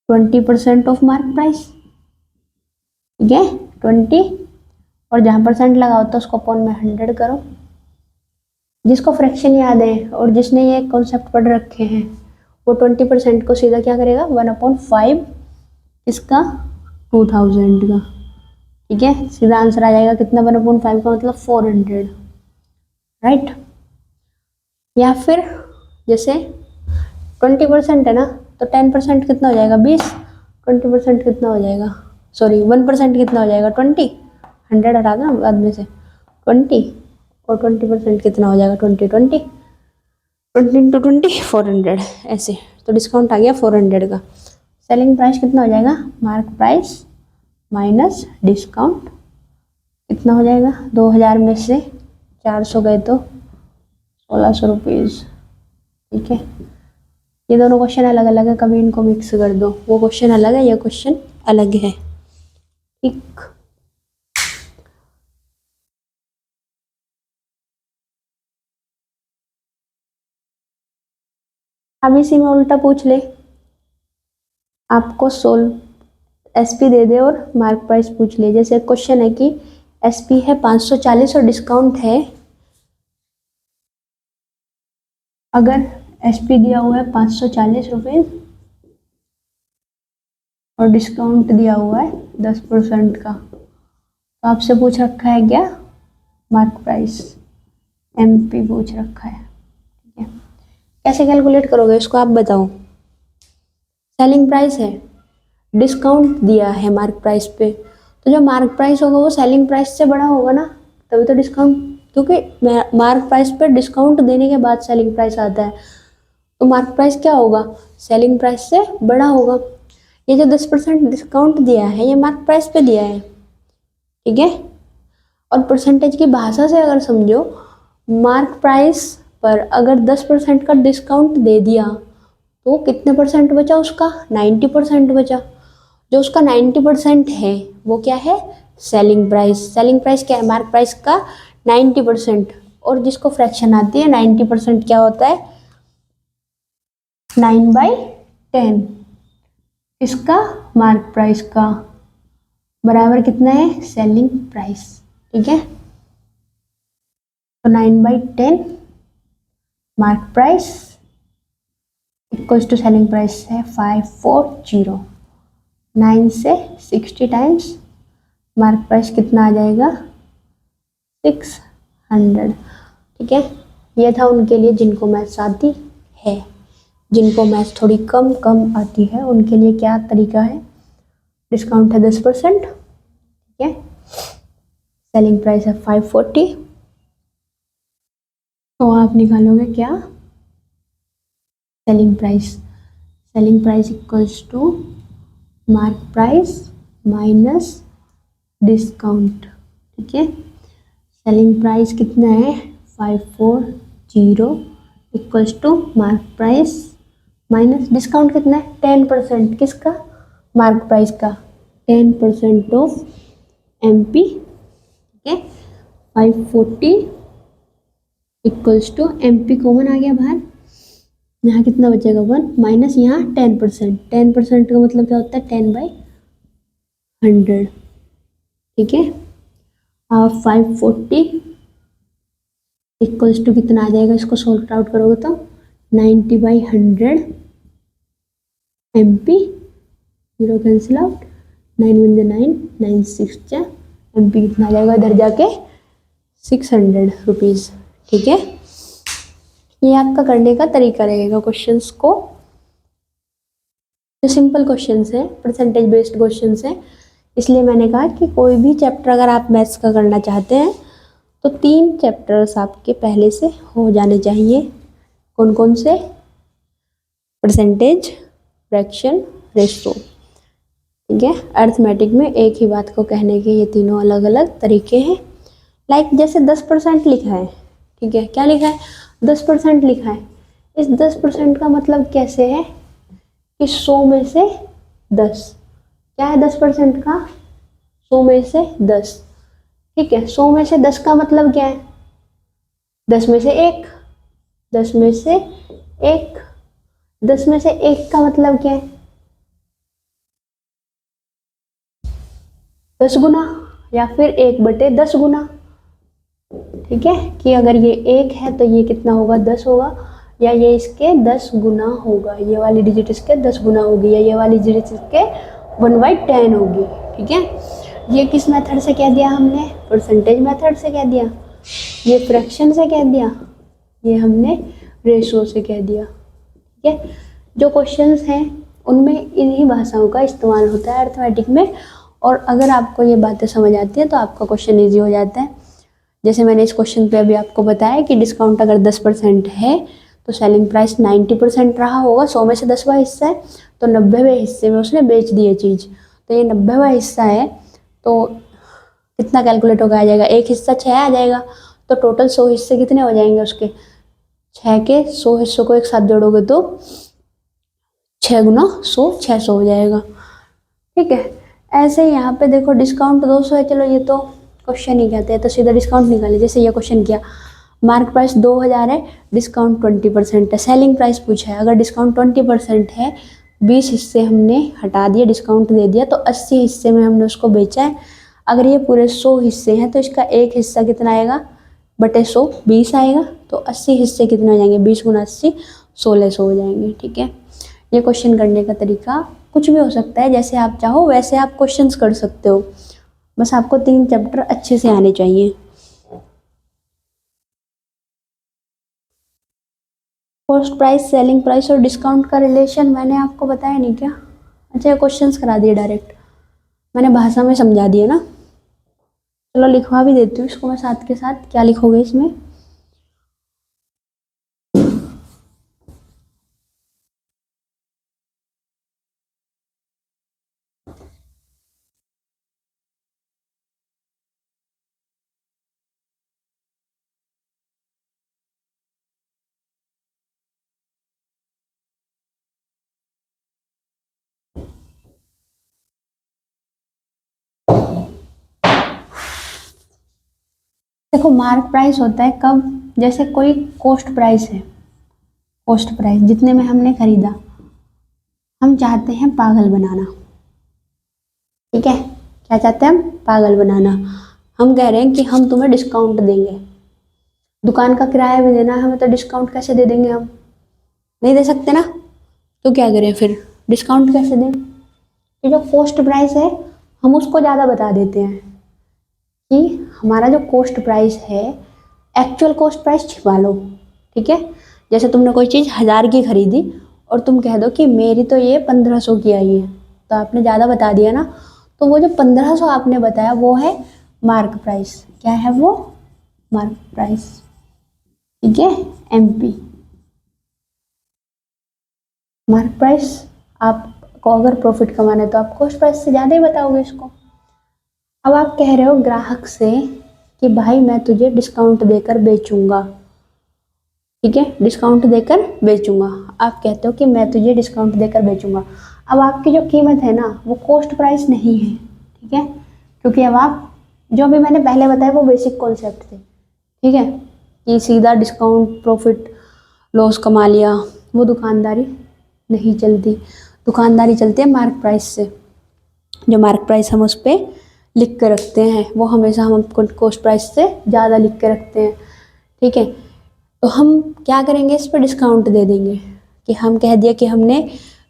20% ऑफ मार्क प्राइस। ठीक है, 20, और जहाँ परसेंट लगा होता है उसको अपॉन में 100 करो। जिसको फ्रैक्शन याद है और जिसने ये कॉन्सेप्ट पढ़ रखे हैं वो 20% को सीधा क्या करेगा? 1/5 इसका 2000 का। ठीक है, सीधा आंसर आ जाएगा कितना? 1/5 का मतलब 400, राइट। या फिर जैसे 20% है ना, तो 10% कितना हो जाएगा? 20। 20% कितना हो जाएगा? सॉरी 1% कितना हो जाएगा? 20। 100 हटा दो ना बाद में से, 20, और 20% कितना हो जाएगा? 20 20 20 × 20 400, ऐसे। तो डिस्काउंट आ गया 400 का। सेलिंग प्राइस कितना हो जाएगा? मार्क प्राइस माइनस डिस्काउंट कितना हो जाएगा? 2000 में से 400 गए तो 1600 रुपीज़। ठीक है, ये दोनों क्वेश्चन अलग अलग है, कभी इनको मिक्स कर दो, वो क्वेश्चन अलग है, ये क्वेश्चन अलग है। ठीक, अब इसी में उल्टा पूछ ले, आपको सोल्व एसपी दे दे और मार्क प्राइस पूछ ले। जैसे क्वेश्चन है कि एसपी है 540 और डिस्काउंट है, अगर एसपी दिया हुआ है 540 रुपये और डिस्काउंट दिया हुआ है 10% का, तो आपसे पूछ रखा है क्या? मार्क प्राइस, एमपी पूछ रखा है। ठीक है, कैसे कैलकुलेट करोगे इसको आप बताओ। सेलिंग प्राइस है, डिस्काउंट दिया है मार्क प्राइस पे, तो जो मार्क प्राइस होगा वो सेलिंग प्राइस से बड़ा होगा ना, तभी तो डिस्काउंट, क्योंकि मार्क प्राइस पे डिस्काउंट देने के बाद सेलिंग प्राइस आता है, तो मार्क प्राइस क्या होगा? सेलिंग प्राइस से बड़ा होगा। ये जो 10% डिस्काउंट दिया है ये मार्क प्राइस पे दिया है। ठीक है, और परसेंटेज की भाषा से अगर समझो, मार्क प्राइस पर अगर 10% का डिस्काउंट दे दिया तो कितने परसेंट बचा उसका? 90% बचा। जो उसका 90% है वो क्या है? Selling price. सेलिंग प्राइस क्या है? मार्क प्राइस का 90%, और जिसको फ्रैक्शन आती है 90% क्या होता है? 9/10 इसका मार्क प्राइस का बराबर कितना है? Selling price. ठीक है, तो 9/10 mark price equals to selling price है 540। 9 से 60 टाइम्स मार्क प्राइस कितना आ जाएगा 600। ठीक है, ये था उनके लिए जिनको मैथ्स आती है। जिनको मैथ्स थोड़ी कम कम आती है उनके लिए क्या तरीका है, डिस्काउंट है 10%। ठीक है, सेलिंग प्राइस है 540, तो आप निकालोगे क्या, selling price equals to mark price minus discount. ठीक है, सेलिंग प्राइस कितना है 540 equals to mark price minus discount कितना है 10%, किसका, मार्क प्राइस का, 10% ऑफ MP। ठीक है, 540 इक्वल्स टू MP कॉमन आ गया बाहर, यहाँ कितना बचेगा 1 माइनस यहाँ 10%, 10% का मतलब क्या होता है 10/100। ठीक है, आप 540 इक्वल्स टू कितना आ जाएगा, इसको सॉल्व आउट करोगे तो 90/100 MP, 0 कैंसिल आउट, 9 1 9, 9 6 MP कितना आ जाएगा इधर जाके 600 रुपीज़। ठीक है, ये आपका करने का तरीका रहेगा क्वेश्चंस को। जो सिंपल क्वेश्चंस है, परसेंटेज बेस्ड क्वेश्चंस है, इसलिए मैंने कहा कि कोई भी चैप्टर अगर आप मैथ्स का करना चाहते हैं तो 3 चैप्टर्स आपके पहले से हो जाने चाहिए। कौन कौन से, परसेंटेज, फ्रैक्शन, रेशो। ठीक है, अर्थमेटिक में एक ही बात को कहने के ये तीनों अलग अलग तरीके हैं। लाइक जैसे 10% लिखा है, ठीक है, क्या लिखा है 10% लिखा है, इस 10% का मतलब कैसे है कि 100 में से 10, क्या है 10% का 100 में से 10। ठीक है, 100 में से 10 का मतलब क्या है 10 में से 1, 10 में से 1, 10 में से 1 का मतलब क्या है 10 गुना, या फिर 1/10 गुना। ठीक है, कि अगर ये 1 है तो ये कितना होगा 10 होगा, या ये इसके 10 गुना होगा, ये वाली डिजिट इसके 10 गुना होगी, या ये वाली डिजिट इसके 1/10 होगी। ठीक है, ये किस मेथड से कह दिया हमने, परसेंटेज मेथड से कह दिया, ये फ्रैक्शन से कह दिया, ये हमने रेशो से कह दिया। ठीक है, जो क्वेश्चंस हैं उनमें इन्हीं भाषाओं का इस्तेमाल होता है अर्थमेटिक में, और अगर आपको ये बातें समझ आती है तो आपका क्वेश्चन ईजी हो जाता है। जैसे मैंने इस क्वेश्चन पे अभी आपको बताया कि डिस्काउंट अगर 10% है तो सेलिंग प्राइस 90% रहा होगा, 100 में से 10वां हिस्सा है तो 90वें हिस्से में उसने बेच दी है चीज़, तो ये 90वां हिस्सा है तो कितना कैलकुलेट होकर आ जाएगा, एक हिस्सा 6 आ जाएगा, तो टोटल 100 हिस्से कितने हो जाएंगे उसके, 6 के 100 हिस्सों को एक साथ जोड़ोगे तो 6 गुना 100 600 हो जाएगा। ठीक है, ऐसे ही यहाँ पे देखो डिस्काउंट 200 है, चलो ये तो क्वेश्चन ही कहते हैं तो सीधा डिस्काउंट निकाले। जैसे ये क्वेश्चन किया, मार्क प्राइस 2000 है, डिस्काउंट 20% है, सेलिंग प्राइस पूछा है, अगर डिस्काउंट 20% है, 20 हिस्से हमने हटा दिए, डिस्काउंट दे दिया, तो 80 हिस्से में हमने उसको बेचा है। अगर ये पूरे 100 हिस्से हैं तो इसका एक हिस्सा कितना आएगा बटे 100 20 आएगा, तो 80 हिस्से कितने हो जाएंगे 20 गुना 80 1600 हो जाएंगे। ठीक है, ये क्वेश्चन करने का तरीका कुछ भी हो सकता है, जैसे आप चाहो वैसे आप क्वेश्चंस कर सकते हो, बस आपको 3 चैप्टर अच्छे से आने चाहिए। कॉस्ट प्राइस, सेलिंग प्राइस और डिस्काउंट का रिलेशन मैंने आपको बताया नहीं क्या, अच्छा क्वेश्चंस करा दिए डायरेक्ट, मैंने भाषा में समझा दिया ना। चलो लिखवा भी देती हूँ इसको मैं साथ के साथ, क्या लिखोगे इसमें, देखो मार्क प्राइस होता है कब, जैसे कोई कॉस्ट प्राइस है, कॉस्ट प्राइस जितने में हमने खरीदा, हम चाहते हैं पागल बनाना। ठीक है, क्या चाहते हैं हम, पागल बनाना। हम कह रहे हैं कि हम तुम्हें डिस्काउंट देंगे, दुकान का किराया भी देना है हमें, तो डिस्काउंट कैसे दे देंगे, हम नहीं दे सकते ना, तो क्या करें फिर, डिस्काउंट कैसे दें, कि जो कॉस्ट प्राइस है हम उसको ज़्यादा बता देते हैं कि हमारा जो कॉस्ट प्राइस है एक्चुअल कॉस्ट प्राइस छिपा लो, ठीक है। जैसे तुमने कोई चीज़ 1000 की खरीदी और तुम कह दो कि मेरी तो ये 1500 की आई है, तो आपने ज़्यादा बता दिया ना, तो वो जो 1500 आपने बताया वो है मार्क प्राइस। क्या है वो? मार्क प्राइस, ठीक है, एमपी। मार्क प्राइस आपको अगर प्रॉफिट कमाना है तो आप कॉस्ट प्राइस से ज़्यादा ही बताओगे इसको। अब आप कह रहे हो ग्राहक से कि भाई मैं तुझे डिस्काउंट देकर बेचूंगा, ठीक है, डिस्काउंट देकर बेचूंगा। आप कहते हो कि मैं तुझे डिस्काउंट देकर बेचूंगा। अब आपकी जो कीमत है ना वो कॉस्ट प्राइस नहीं है, ठीक है, क्योंकि अब आप जो भी मैंने पहले बताया वो बेसिक कॉन्सेप्ट थे, ठीक है, कि सीधा डिस्काउंट प्रॉफिट लॉस कमा लिया, वो दुकानदारी नहीं चलती। दुकानदारी चलती है मार्क प्राइस से। जो मार्क प्राइस हम उस पर लिख के रखते हैं वो हमेशा हम कॉस्ट प्राइस से ज़्यादा लिख के रखते हैं, ठीक है। तो हम क्या करेंगे, इस पर डिस्काउंट दे देंगे कि हम कह दिया कि हमने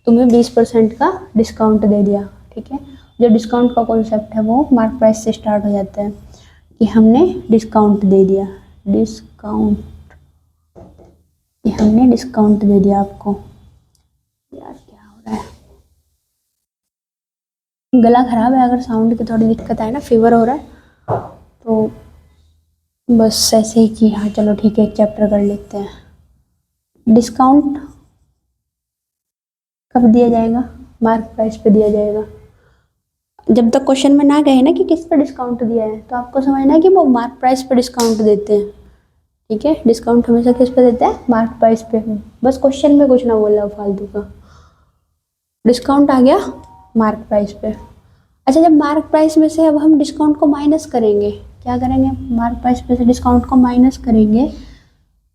तुम्हें 20% का डिस्काउंट दे दिया, ठीक है। जो डिस्काउंट का कॉन्सेप्ट है वो मार्क प्राइस से स्टार्ट हो जाता है कि हमने डिस्काउंट दे दिया, डिस्काउंट, कि हमने डिस्काउंट दे दिया आपको। यार क्या हो रहा है, गला खराब है, अगर साउंड की थोड़ी दिक्कत आए ना, फीवर हो रहा है, तो बस ऐसे ही कि हाँ चलो ठीक है एक चैप्टर कर लेते हैं। डिस्काउंट कब दिया जाएगा? मार्क प्राइस पे दिया जाएगा। जब तक क्वेश्चन में ना गए ना कि किस पे डिस्काउंट दिया है, तो आपको समझना है कि वो मार्क प्राइस पे डिस्काउंट देते हैं, ठीक है। डिस्काउंट हमेशा किस पे देते हैं? मार्क प्राइस पे। बस क्वेश्चन में कुछ ना बोला फालतू का। डिस्काउंट आ गया मार्क प्राइस पे। अच्छा, जब मार्क प्राइस में से अब हम डिस्काउंट को माइनस करेंगे, क्या करेंगे, मार्क प्राइस पे से डिस्काउंट को माइनस करेंगे,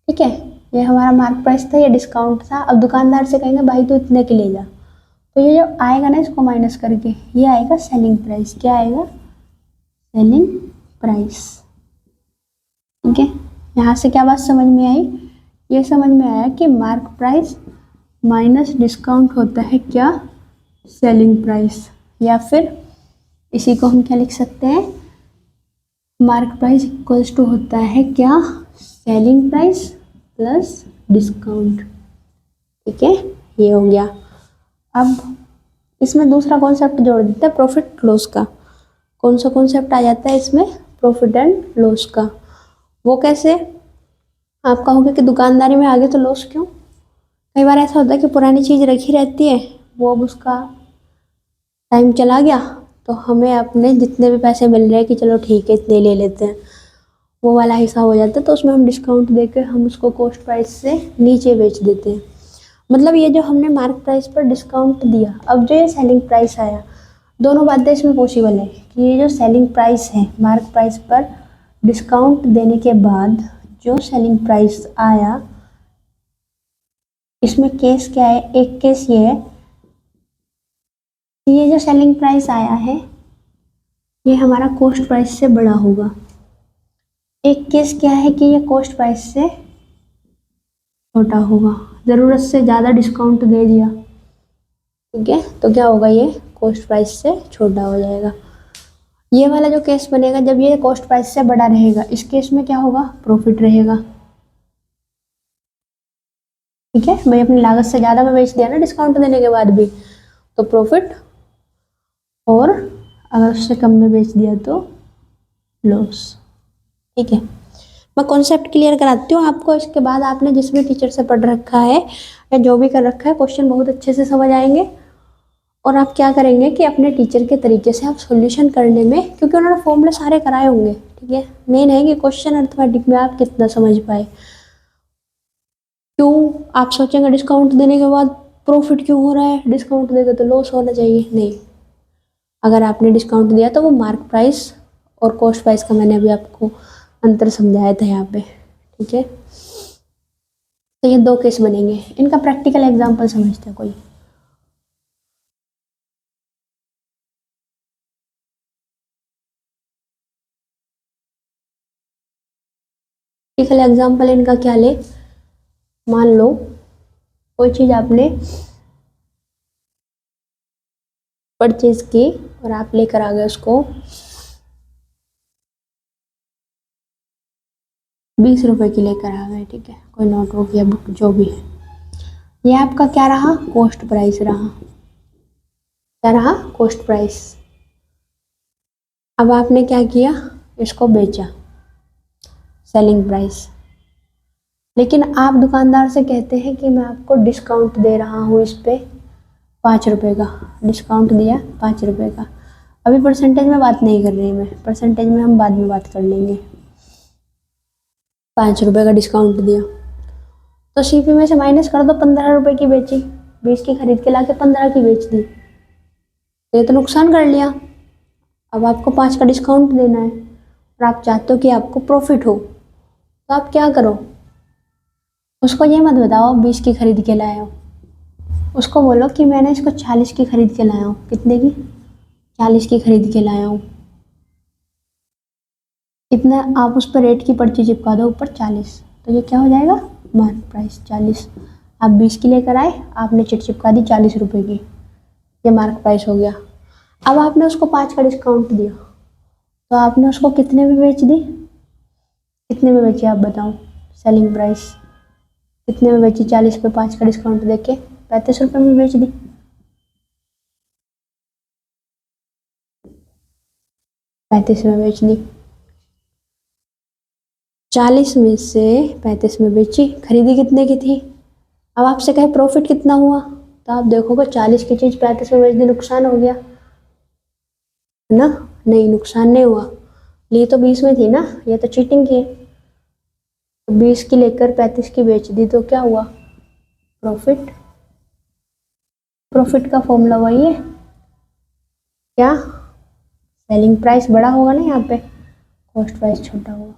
ठीक है। ये हमारा मार्क प्राइस था, ये डिस्काउंट था। अब दुकानदार से कहेंगे भाई तू इतने की ले जा, तो ये जो आएगा ना इसको माइनस करके ये आएगा सेलिंग प्राइस। क्या आएगा? सेलिंग प्राइस, ठीक है। यहाँ से क्या बात समझ में आई? ये समझ में आया कि मार्क प्राइस माइनस डिस्काउंट होता है क्या? Selling price. या फिर इसी को हम क्या लिख सकते हैं, मार्क प्राइस इक्वल्स टू होता है क्या? सेलिंग प्राइस प्लस डिस्काउंट, ठीक है, ये हो गया। अब इसमें दूसरा कॉन्सेप्ट जोड़ देते हैं, प्रॉफिट लॉस का। कौन सा कॉन्सेप्ट आ जाता है इसमें? प्रॉफिट एंड लॉस का। वो कैसे? आप कहोगे कि दुकानदारी में आगे तो लॉस क्यों? कई बार ऐसा होता है कि पुरानी चीज़ रखी रहती है, वो अब उसका टाइम चला गया, तो हमें अपने जितने भी पैसे मिल रहे हैं कि चलो ठीक है इतने ले लेते हैं, वो वाला हिसाब हो जाता है, तो उसमें हम डिस्काउंट देकर हम उसको कॉस्ट प्राइस से नीचे बेच देते हैं। मतलब ये जो हमने मार्क प्राइस पर डिस्काउंट दिया, अब जो ये सेलिंग प्राइस आया, दोनों बातें इसमें पॉसिबल है कि ये जो सेलिंग प्राइस है, मार्क प्राइस पर डिस्काउंट देने के बाद जो सेलिंग प्राइस आया, इसमें केस क्या है? एक केस ये है कि ये जो सेलिंग प्राइस आया है ये हमारा कॉस्ट प्राइस से बड़ा होगा। एक केस क्या है कि ये कॉस्ट प्राइस से छोटा होगा, ज़रूरत से ज़्यादा डिस्काउंट दे दिया, ठीक है, तो क्या होगा, ये कॉस्ट प्राइस से छोटा हो जाएगा। ये वाला जो केस बनेगा जब ये कॉस्ट प्राइस से बड़ा रहेगा, इस केस में क्या होगा? प्रॉफिट रहेगा, ठीक है। भाई अपनी लागत से ज़्यादा में बेच दिया ना डिस्काउंट देने के बाद भी, तो प्रॉफिट, और अगर उससे कम में बेच दिया तो लॉस, ठीक है। मैं कॉन्सेप्ट क्लियर कराती हूँ आपको, इसके बाद आपने जिस भी टीचर से पढ़ रखा है या जो भी कर रखा है, क्वेश्चन बहुत अच्छे से समझ आएंगे। और आप क्या करेंगे कि अपने टीचर के तरीके से आप सॉल्यूशन करने में, क्योंकि उन्होंने फॉर्मूले सारे कराए होंगे, ठीक है, मेन है कि क्वेश्चन अर्थमेटिक में आप कितना समझ पाए। क्यों आप सोचेंगे डिस्काउंट देने के बाद प्रॉफिट क्यों हो रहा है, डिस्काउंट देगा तो लॉस होना चाहिए? नहीं, अगर आपने डिस्काउंट दिया तो वो मार्क प्राइस और कॉस्ट प्राइस का मैंने अभी आपको अंतर समझाया था यहाँ पे, ठीक है। तो ये दो केस बनेंगे, इनका प्रैक्टिकल एग्जाम्पल समझते हैं कोई। प्रैक्टिकल एग्जाम्पल इनका क्या ले, मान लो कोई चीज़ आपने परचेज की और आप लेकर आ गए उसको 20 रुपए की लेकर आ गए, ठीक है, कोई नोटबुक या बुक जो भी है। ये आपका क्या रहा, कॉस्ट प्राइस रहा। क्या रहा, कॉस्ट प्राइस। अब आपने क्या किया, इसको बेचा, सेलिंग प्राइस। लेकिन आप दुकानदार से कहते हैं कि मैं आपको डिस्काउंट दे रहा हूँ इस पे 5 रुपये का, डिस्काउंट दिया 5 रुपये का। अभी परसेंटेज में बात नहीं कर रही मैं, परसेंटेज में हम बाद में बात कर लेंगे। 5 रुपये का डिस्काउंट दिया तो सीपी में से माइनस कर दो, 15 रुपये की बेची, 20 की खरीद के लाके 15 की बेच दी, तो ये तो नुकसान कर लिया। अब आपको 5 का डिस्काउंट देना है और आप चाहते हो कि आपको प्रॉफिट हो, तो आप क्या करो, उसको ये मत बताओ 20 की खरीद के लाए हो, उसको बोलो कि मैंने इसको 40 की खरीद के लाया हूँ। कितने की, 40 की खरीद के लाया हूँ। इतना आप उस पर रेट की पर्ची चिपका दो ऊपर 40, तो ये क्या हो जाएगा, मार्क प्राइस 40। आप 20 की लेकर आए, आपने चिट चिपका दी 40 रुपये की, ये मार्क प्राइस हो गया। अब आपने उसको 5 का डिस्काउंट दिया, तो आपने उसको कितने में बेच दी, कितने में बेची आप बताओ, सेलिंग प्राइस कितने में बेची, 40 पे 5 का डिस्काउंट देके 35 रुपये में बेच दी। 35 में बेच दी, 40 में से 35 में बेची, खरीदी कितने की थी। अब आपसे कहे प्रॉफिट कितना हुआ, तो आप देखोगे 40 की चीज़ 35 में बेच दी, नुकसान हो गया है ना। नहीं, नुकसान नहीं हुआ, ली तो 20 में थी ना, ये तो चीटिंग की। तो 20 की लेकर 35 की बेच दी, तो क्या हुआ, प्रॉफिट। प्रॉफिट का फॉर्मूला वही है, क्या, सेलिंग प्राइस बड़ा होगा ना यहाँ पे, कॉस्ट प्राइस छोटा होगा।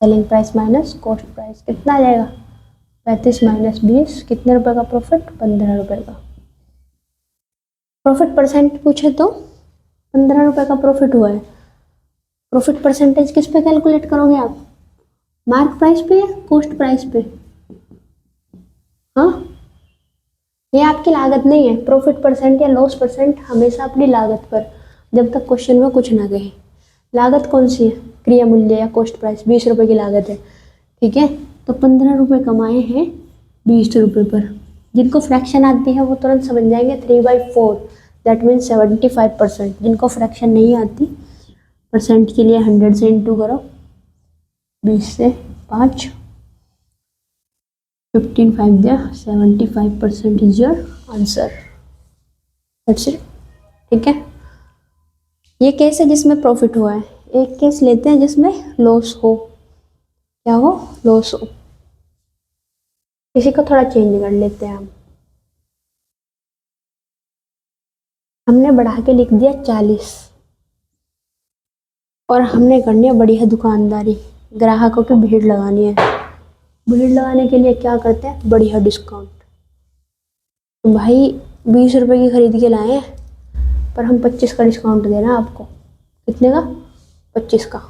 Selling price minus cost price कितना आ जाएगा, 35 माइनस 20, कितने रुपए का प्रॉफिट, 15 रुपए का। प्रॉफिट परसेंट पूछे तो 15 रुपए का प्रॉफिट हुआ है। प्रॉफिट परसेंटेज किस पे कैलकुलेट करोगे आप, मार्क प्राइस पे या कॉस्ट प्राइस पे। हाँ, ये आपकी लागत नहीं है। प्रॉफिट परसेंट या लॉस परसेंट हमेशा अपनी लागत पर, जब तक क्वेश्चन में कुछ ना कहे। लागत कौन सी है, क्रिया मूल्य या कॉस्ट प्राइस, 20 रुपए की लागत है, ठीक है। तो 15 रुपये कमाए हैं 20 रुपये पर। जिनको फ्रैक्शन आती है वो तुरंत समझ जाएंगे, 3/4 दैट मीन्स 75%। जिनको फ्रैक्शन नहीं आती, परसेंट के लिए 100 से इंटू करो, 20 से 5, 15 5 दिया, 75% is your answer. That's it, ठीक है। ये केस है जिसमें प्रॉफिट हुआ है, एक केस लेते हैं जिसमें लॉस हो। क्या हो, लॉस हो। इसी को थोड़ा चेंज कर लेते हैं हम। हमने बढ़ा के लिख दिया 40 और हमने करनी है बढ़िया दुकानदारी, ग्राहकों की भीड़ लगानी है। भीड़ लगाने के लिए क्या करते हैं, बढ़िया डिस्काउंट। तो भाई 20 रुपए की खरीद के लाए हैं, पर हम 25 का डिस्काउंट दे रहे हैं आपको। कितने का, 25 का।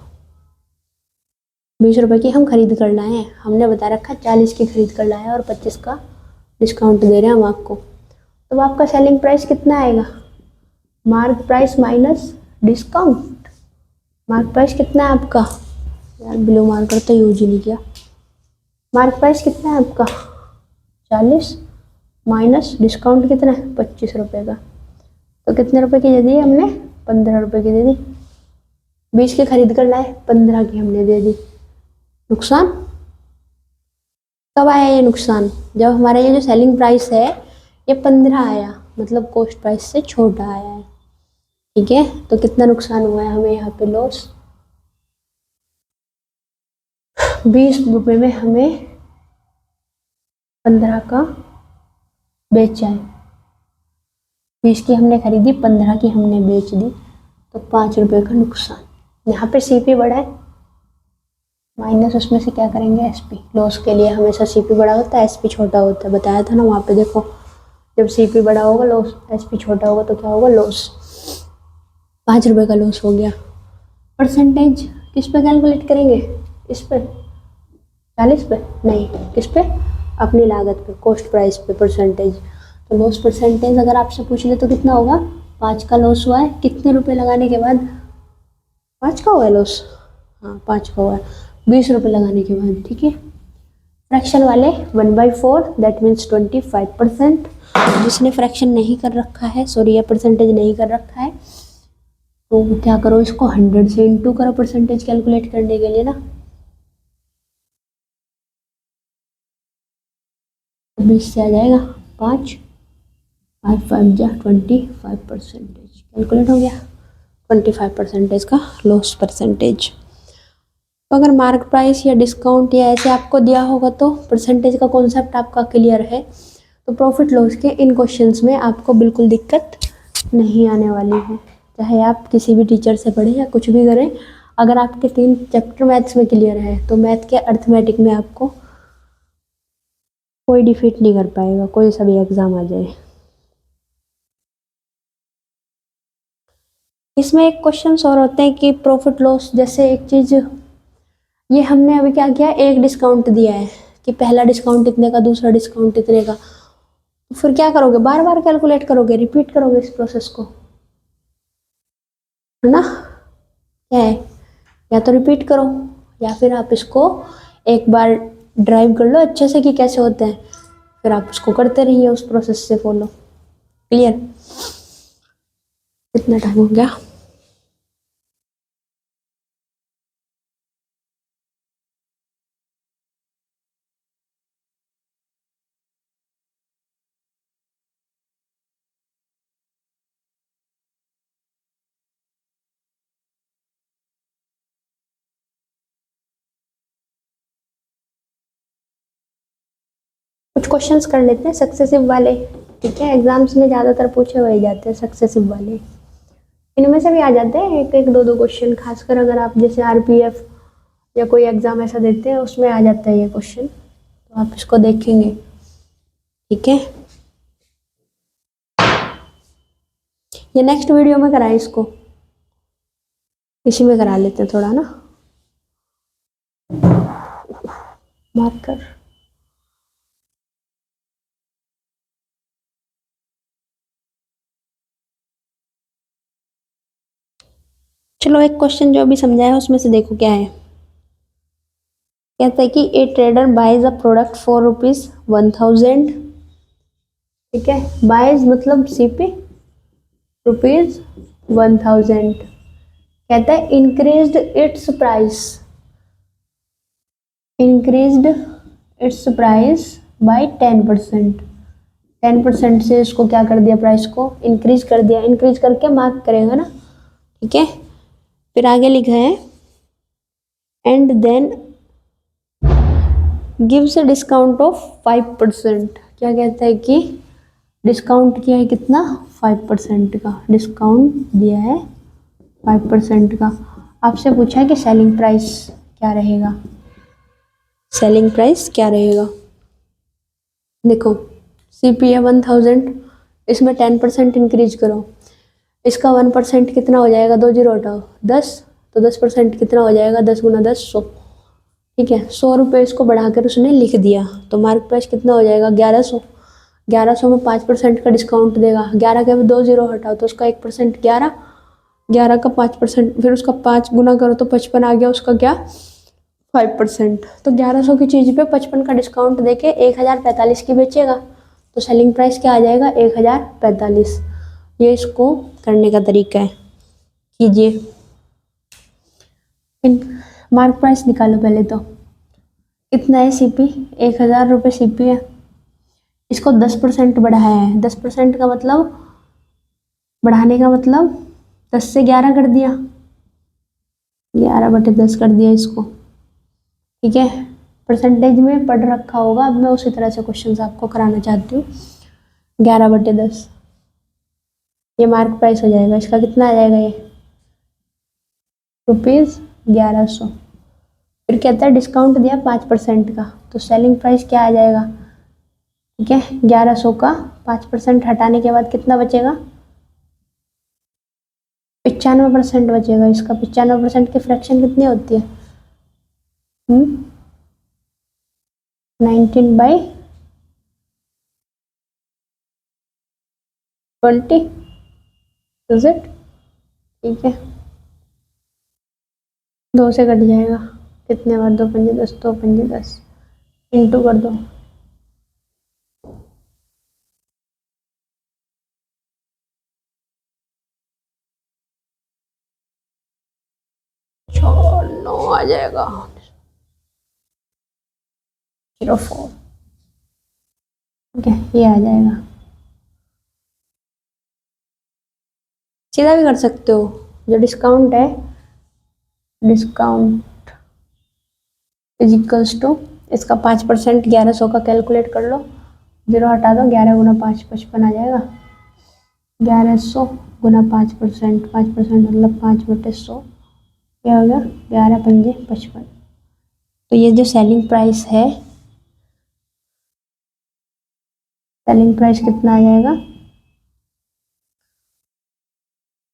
20 रुपए की हम खरीद कर लाए हैं, हमने बता रखा 40 की खरीद कर लाए हैं और 25 का डिस्काउंट दे रहे हैं हम आपको। तो आपका सेलिंग प्राइस कितना आएगा, mark price minus discount. Mark price कितना है आपका, यार ब्लू मार्कर तो यूज ही नहीं किया। मार्क प्राइस कितना है आपका, 40 माइनस डिस्काउंट कितना है, 25 रुपये का। तो कितने रुपए की दे दी हमने, 15 रुपये की दे दी। 20 की खरीद कर लाए, 15 की हमने दे दी। नुकसान कब आया ये नुकसान, जब हमारा ये जो सेलिंग प्राइस है ये 15 आया, मतलब कॉस्ट प्राइस से छोटा आया है, ठीक है। तो कितना नुकसान हुआ है हमें यहाँ पे, लॉस। 20 रुपये में हमें 15 का बेचा है, 20 की हमने खरीदी, 15 की हमने बेच दी, तो 5 रुपये का नुकसान। यहाँ पे सीपी बड़ा है, माइनस उसमें से क्या करेंगे, एसपी। लॉस के लिए हमेशा सीपी बड़ा होता है, एसपी छोटा होता है, बताया था ना वहाँ पे, देखो जब सीपी बड़ा होगा लॉस, एसपी छोटा होगा तो क्या होगा, लॉस। 5 रुपये का लॉस हो गया। परसेंटेज किस पे कैलकुलेट करेंगे, इस पे 40 पे नहीं, किस पे, अपनी लागत पे, कॉस्ट प्राइस पे परसेंटेज। तो लॉस परसेंटेज अगर आपसे पूछ ले तो कितना होगा, 5 का लॉस हुआ है, कितने रुपए लगाने के बाद? 5 का हुआ है लॉस, हाँ 5 का हुआ है 20 रुपए लगाने के बाद, ठीक है। फ्रैक्शन वाले 1/4 दैट मीन्स 25%। जिसने फ्रैक्शन नहीं कर रखा है, सॉरी ये परसेंटेज नहीं कर रखा है, तो क्या करो, इसको 100 से इंटू करो परसेंटेज कैलकुलेट करने के लिए ना। 20 से आ जाएगा 5, 5 5 जा 25%, कैलकुलेट हो गया 25% का लॉस परसेंटेज। तो अगर मार्क प्राइस या डिस्काउंट या ऐसे आपको दिया होगा तो परसेंटेज का कॉन्सेप्ट आपका क्लियर है, तो प्रॉफिट लॉस के इन क्वेश्चंस में आपको बिल्कुल दिक्कत नहीं आने वाली है, चाहे आप किसी भी टीचर से पढ़ें या कुछ भी करें। अगर आपके 3 चैप्टर मैथ्स में क्लियर है तो मैथ के अर्थमेटिक में आपको कोई डिफीट नहीं कर पाएगा, कोई सा भी एग्जाम आ जाए। इसमें एक क्वेश्चन और होते हैं कि प्रॉफिट लॉस, जैसे एक चीज ये हमने अभी क्या किया, एक डिस्काउंट दिया है कि पहला डिस्काउंट इतने का, दूसरा डिस्काउंट इतने का, तो फिर क्या करोगे, बार बार कैलकुलेट करोगे, रिपीट करोगे इस प्रोसेस को, है ना। क्या है, या तो रिपीट करो या फिर आप इसको एक बार ड्राइव कर लो अच्छे से कि कैसे होते हैं, फिर आप उसको करते रहिए उस प्रोसेस से फॉलो। क्लियर? कितना टाइम हो गया? कुछ क्वेश्चंस कर लेते हैं सक्सेसिव वाले, ठीक है। एग्जाम्स में ज़्यादातर पूछे हुए जाते हैं सक्सेसिव वाले, इनमें से भी आ जाते हैं एक एक दो दो क्वेश्चन, खासकर अगर आप जैसे आरपीएफ या कोई एग्जाम ऐसा देते हैं उसमें आ जाता है ये क्वेश्चन, तो आप इसको देखेंगे, ठीक है। ये नेक्स्ट वीडियो में कराएं इसको, इसी में करा लेते हैं थोड़ा ना, मार्कर। चलो एक क्वेश्चन जो अभी समझाया उसमें से देखो क्या है। कहता है कि a trader buys a product for ₹1000, ठीक है। बाइज मतलब सीपी, ₹1000। कहता है इंक्रीज्ड इट्स प्राइस बाय 10%। 10% से इसको क्या कर दिया, प्राइस को इंक्रीज कर दिया, इंक्रीज करके मार्क करेगा ना, ठीक है। फिर आगे लिखा है and then gives a discount of 5%। क्या कहता है कि डिस्काउंट किया है कितना, 5% का डिस्काउंट दिया है, 5% का। आपसे पूछा है कि सेलिंग प्राइस क्या रहेगा, सेलिंग प्राइस क्या रहेगा। देखो सीपी है 1000, इसमें 10% इंक्रीज करो, इसका 1% कितना हो जाएगा, 2 जीरो हटाओ 10, तो 10% कितना हो जाएगा, 10 गुना 10 100, ठीक है। 100 रुपये इसको बढ़ाकर उसने लिख दिया, तो मार्क प्राइस कितना हो जाएगा, 1100। 1100 में 5% का डिस्काउंट देगा, 11 के 2 जीरो हटाओ तो उसका 1% 11, 11 का 5%, फिर उसका 5 गुना करो तो 55 आ गया, उसका क्या 5%। तो 1100 की चीज़ पे 55 का डिस्काउंट देके 1045 की बेचेगा, तो सेलिंग प्राइस क्या आ जाएगा, 1045। ये इसको करने का तरीका है, कीजिए। मार्क प्राइस निकालो पहले, तो कितना है सीपी, 1000 रुपये सीपी है, इसको 10% बढ़ाया है, 10% का मतलब, बढ़ाने का मतलब 10 से 11 कर दिया, 11/10 कर दिया इसको, ठीक है। परसेंटेज में पढ़ रखा होगा, अब मैं उसी तरह से क्वेश्चन आपको कराना चाहती हूँ। 11/10 ये मार्क प्राइस हो जाएगा, इसका कितना आ जाएगा, ये ₹1100। फिर कहता है डिस्काउंट दिया 5% का, तो सेलिंग प्राइस क्या आ जाएगा, ठीक है। 1100 का 5% हटाने के बाद कितना बचेगा, 95% बचेगा इसका। 95% की फ्रैक्शन कितनी होती है, 19/20, इज इट? ठीक है, 2 से कट जाएगा, कितने बार, 2 पंजे 10, 2 पंजे 10, इंटू कर दो, नौ आ जाएगा, 04। ठीक है, ये आ जाएगा। सीधा भी कर सकते हो, जो डिस्काउंट है, डिस्काउंट इजिकल्स टू इसका 5%, 1100 का कैलकुलेट कर लो, 0 हटा दो, 11 गुना 5 55 आ जाएगा, 1100 गुना 5%, 5% मतलब 5/100, क्या हो गया, 11 पंजे 55। तो ये जो सेलिंग प्राइस है, सेलिंग प्राइस कितना आ जाएगा,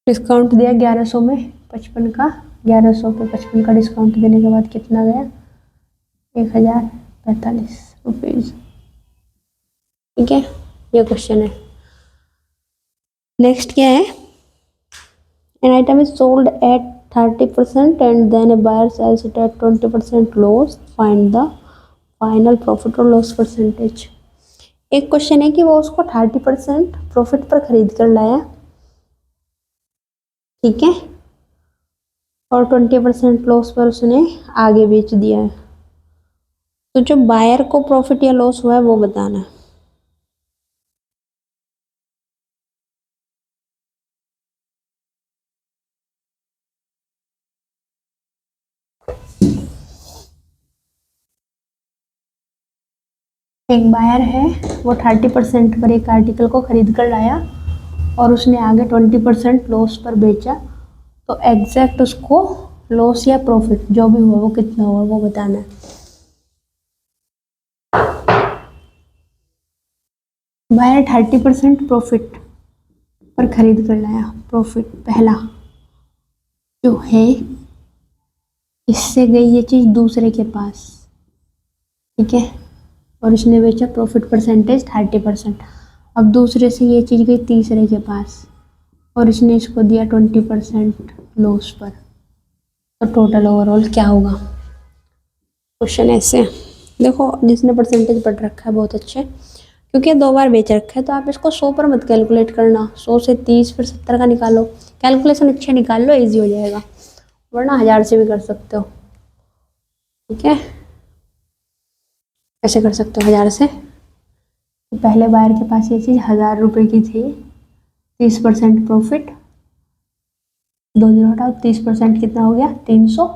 डिस्काउंट दिया 1100 में 55 का, 1100 पे 55 का डिस्काउंट देने के बाद कितना गया, 1045 रुपीज। ठीक है, ये क्वेश्चन है। नेक्स्ट क्या है, an item is sold at 30% and then a buyer sells it at 20% loss, find the final profit और लॉस परसेंटेज। एक क्वेश्चन है कि वो उसको 30% प्रॉफिट पर खरीद कर लाया, ठीक है, और 20% लॉस पर उसने आगे बेच दिया है। तो जो बायर को प्रॉफिट या लॉस हुआ है वो बताना है। एक बायर है, वो 30% पर एक आर्टिकल को खरीद कर लाया और उसने आगे 20% लॉस पर बेचा, तो एग्जैक्ट उसको लॉस या प्रॉफिट जो भी हुआ वो कितना हुआ वो बताना है। बायर 30% प्रॉफिट पर खरीद कर लाया, प्रॉफिट पहला जो है, इससे गई ये चीज दूसरे के पास, ठीक है, और उसने बेचा, प्रॉफिट परसेंटेज 30%। अब दूसरे से ये चीज गई तीसरे के पास और इसने इसको दिया 20% लॉस पर, तो टोटल ओवरऑल क्या होगा। क्वेश्चन ऐसे देखो, जिसने परसेंटेज पढ़ रखा है बहुत अच्छे, क्योंकि 2 बार बेच रखा है, तो आप इसको 100 पर मत कैलकुलेट करना, 100 से 30 फिर 70 का निकालो, कैलकुलेशन अच्छे निकाल लो, इजी हो जाएगा, वरना 1000 से भी कर सकते हो। ठीक है, कैसे कर सकते हो 1000 से, तो पहले बायर के पास ये चीज़ 1000 रुपये की थी, 30% प्रॉफिट, 2 जीरो हटाओ, 30% कितना हो गया, 300,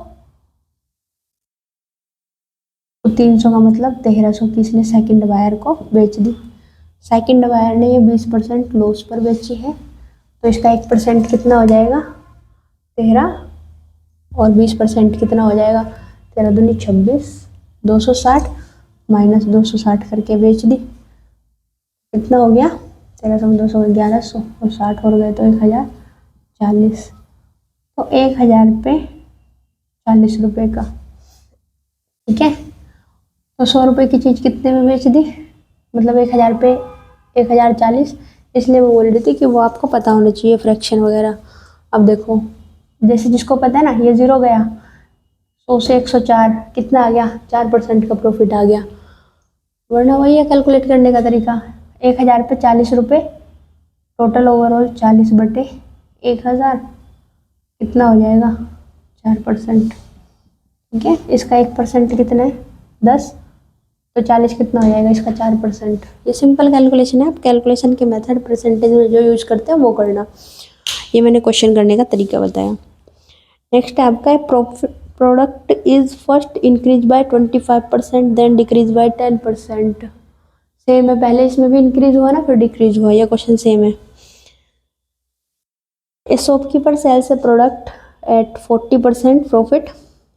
तो 300 का मतलब 1300 की इसने सेकंड बायर को बेच दी। सेकंड बायर ने ये 20% लॉस पर बेची है, तो इसका 1% कितना हो जाएगा, 13, और 20% कितना हो जाएगा, 13 दूनी 26, 260 माइनस 260 करके बेच दी, कितना हो गया, 1300 में 200 1100 और 60 और गए तो 1040, तो 1000 पे 40 रुपये का। ठीक है, तो 100 रुपये की चीज़ कितने में बेच दी, मतलब 1000 पे 1040, इसलिए मैं बोल रही थी कि वो आपको पता होना चाहिए फ्रैक्शन वगैरह। अब देखो, जैसे जिसको पता है ना, ये 0 गया, 100 से 104 कितना आ गया, 4% का प्रॉफिट आ गया, वरना वही है कैलकुलेट करने का तरीका, 1000 पे 40 रुपये, टोटल ओवरऑल 40/1000 कितना हो जाएगा, 4%। ठीक है, इसका 1% कितना है, 10, तो 40 कितना हो जाएगा, इसका 4%। ये सिंपल कैलकुलेशन है, आप कैलकुलेशन के मेथड परसेंटेज में जो यूज करते हैं वो करना, ये मैंने क्वेश्चन करने का तरीका बताया। नेक्स्ट आपका है, product is first increase by 25% then decrease by 10%। Same है, पहले इसमें भी इंक्रीज हुआ ना, फिर डिक्रीज हुआ, यह क्वेश्चन सेम है। A shopkeeper sells a product at 40% profit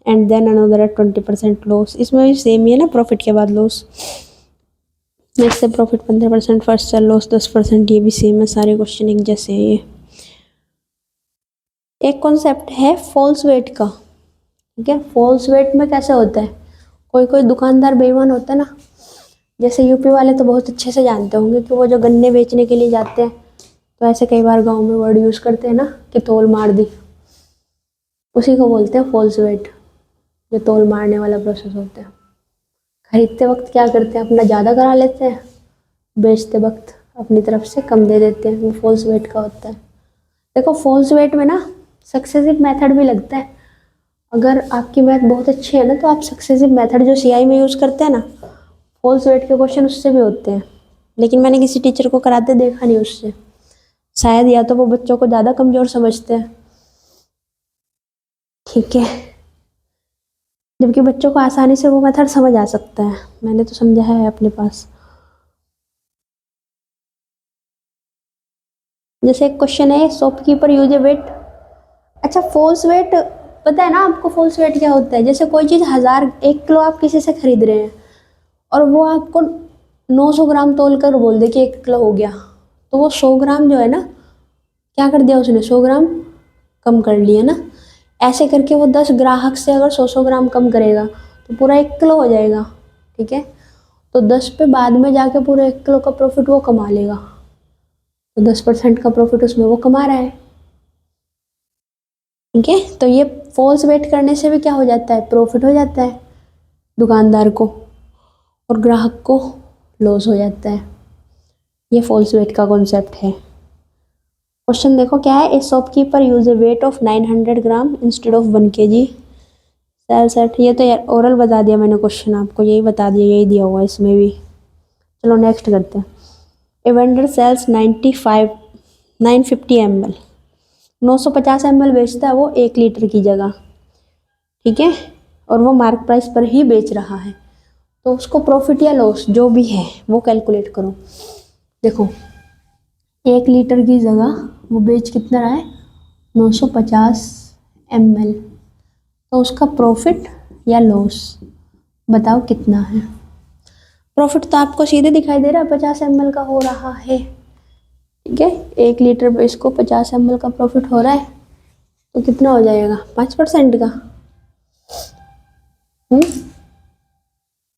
and then another at 20% loss, इसमें भी सेम ही है ना, प्रॉफिट के बाद लॉस। नेक्स्ट से प्रॉफिट 15%, फर्स्ट सेल लॉस 10%, ये भी सेम है, सारे क्वेश्चन एक जैसे हैं ये। एक कॉन्सेप्ट है फॉल्स वेट का, ठीक है, फॉल्स वेट में कैसे होता है, कोई कोई दुकानदार बेईमान होता है ना, जैसे यूपी वाले तो बहुत अच्छे से जानते होंगे कि वो जो गन्ने बेचने के लिए जाते हैं, तो ऐसे कई बार गांव में वर्ड यूज़ करते हैं ना कि तोल मार दी, उसी को बोलते हैं फॉल्स वेट, जो तोल मारने वाला प्रोसेस होता है। खरीदते वक्त क्या करते हैं, अपना ज़्यादा करा लेते हैं, बेचते वक्त अपनी तरफ से कम दे देते हैं, वो फॉल्स वेट का होता है। देखो फॉल्स वेट में ना सक्सेसिव मेथड भी लगता है। अगर आपकी मैथ बहुत अच्छी है ना तो आप सक्सेसिव मेथड जो सीआई में यूज़ करते हैं ना, फॉल्स वेट के क्वेश्चन उससे भी होते हैं, लेकिन मैंने किसी टीचर को कराते देखा नहीं उससे, शायद या तो वो बच्चों को ज़्यादा कमज़ोर समझते हैं, ठीक है, जबकि बच्चों को आसानी से वो मेथड समझ आ सकता है। मैंने तो समझा है अपने पास। जैसे एक क्वेश्चन है, शॉपकीपर यूज ए वेट। अच्छा फॉल्स वेट पता है ना आपको, फॉल्स वेट क्या होता है? जैसे कोई चीज़ 1 किलो आप किसी से खरीद रहे हैं और वो आपको 900 ग्राम तोल कर बोल दे कि 1 किलो हो गया, तो वो 100 ग्राम जो है ना, क्या कर दिया उसने, 100 ग्राम कम कर लिया ना। ऐसे करके वो 10 ग्राहक से अगर 100 ग्राम कम करेगा तो पूरा 1 किलो हो जाएगा, ठीक है। तो 10 पे बाद में जाके पूरे 1 किलो का प्रॉफिट वो कमा लेगा, तो 10% का प्रॉफिट उसमें वो कमा रहा है, ठीक है। तो ये फॉल्स वेट करने से भी क्या हो जाता है, प्रॉफिट हो जाता है दुकानदार को, और ग्राहक को लॉस हो जाता है। ये फॉल्स वेट का कॉन्सेप्ट है। क्वेश्चन देखो क्या है, a shopkeeper use a weight of 900 gram instead of 1 kg sells at. ये तो यार ओरल बता दिया मैंने क्वेश्चन आपको, यही बता दिया, यही दिया हुआ इसमें भी। चलो नेक्स्ट करते हैं। A vendor sells 950 ml, 950 ml बेचता है वो 1 लीटर की जगह, ठीक है, और वो मार्क प्राइस पर ही बेच रहा है, तो उसको प्रॉफिट या लॉस जो भी है वो कैलकुलेट करो। देखो 1 लीटर की जगह वो बेच कितना रहा है, 950 ml, तो उसका प्रॉफिट या लॉस बताओ कितना है। प्रॉफिट तो आपको सीधे दिखाई दे रहा है, 50 ml का हो रहा है, ठीक है। 1 लीटर पे इसको 50 ml का प्रॉफिट हो रहा है, तो कितना हो जाएगा, 5% का।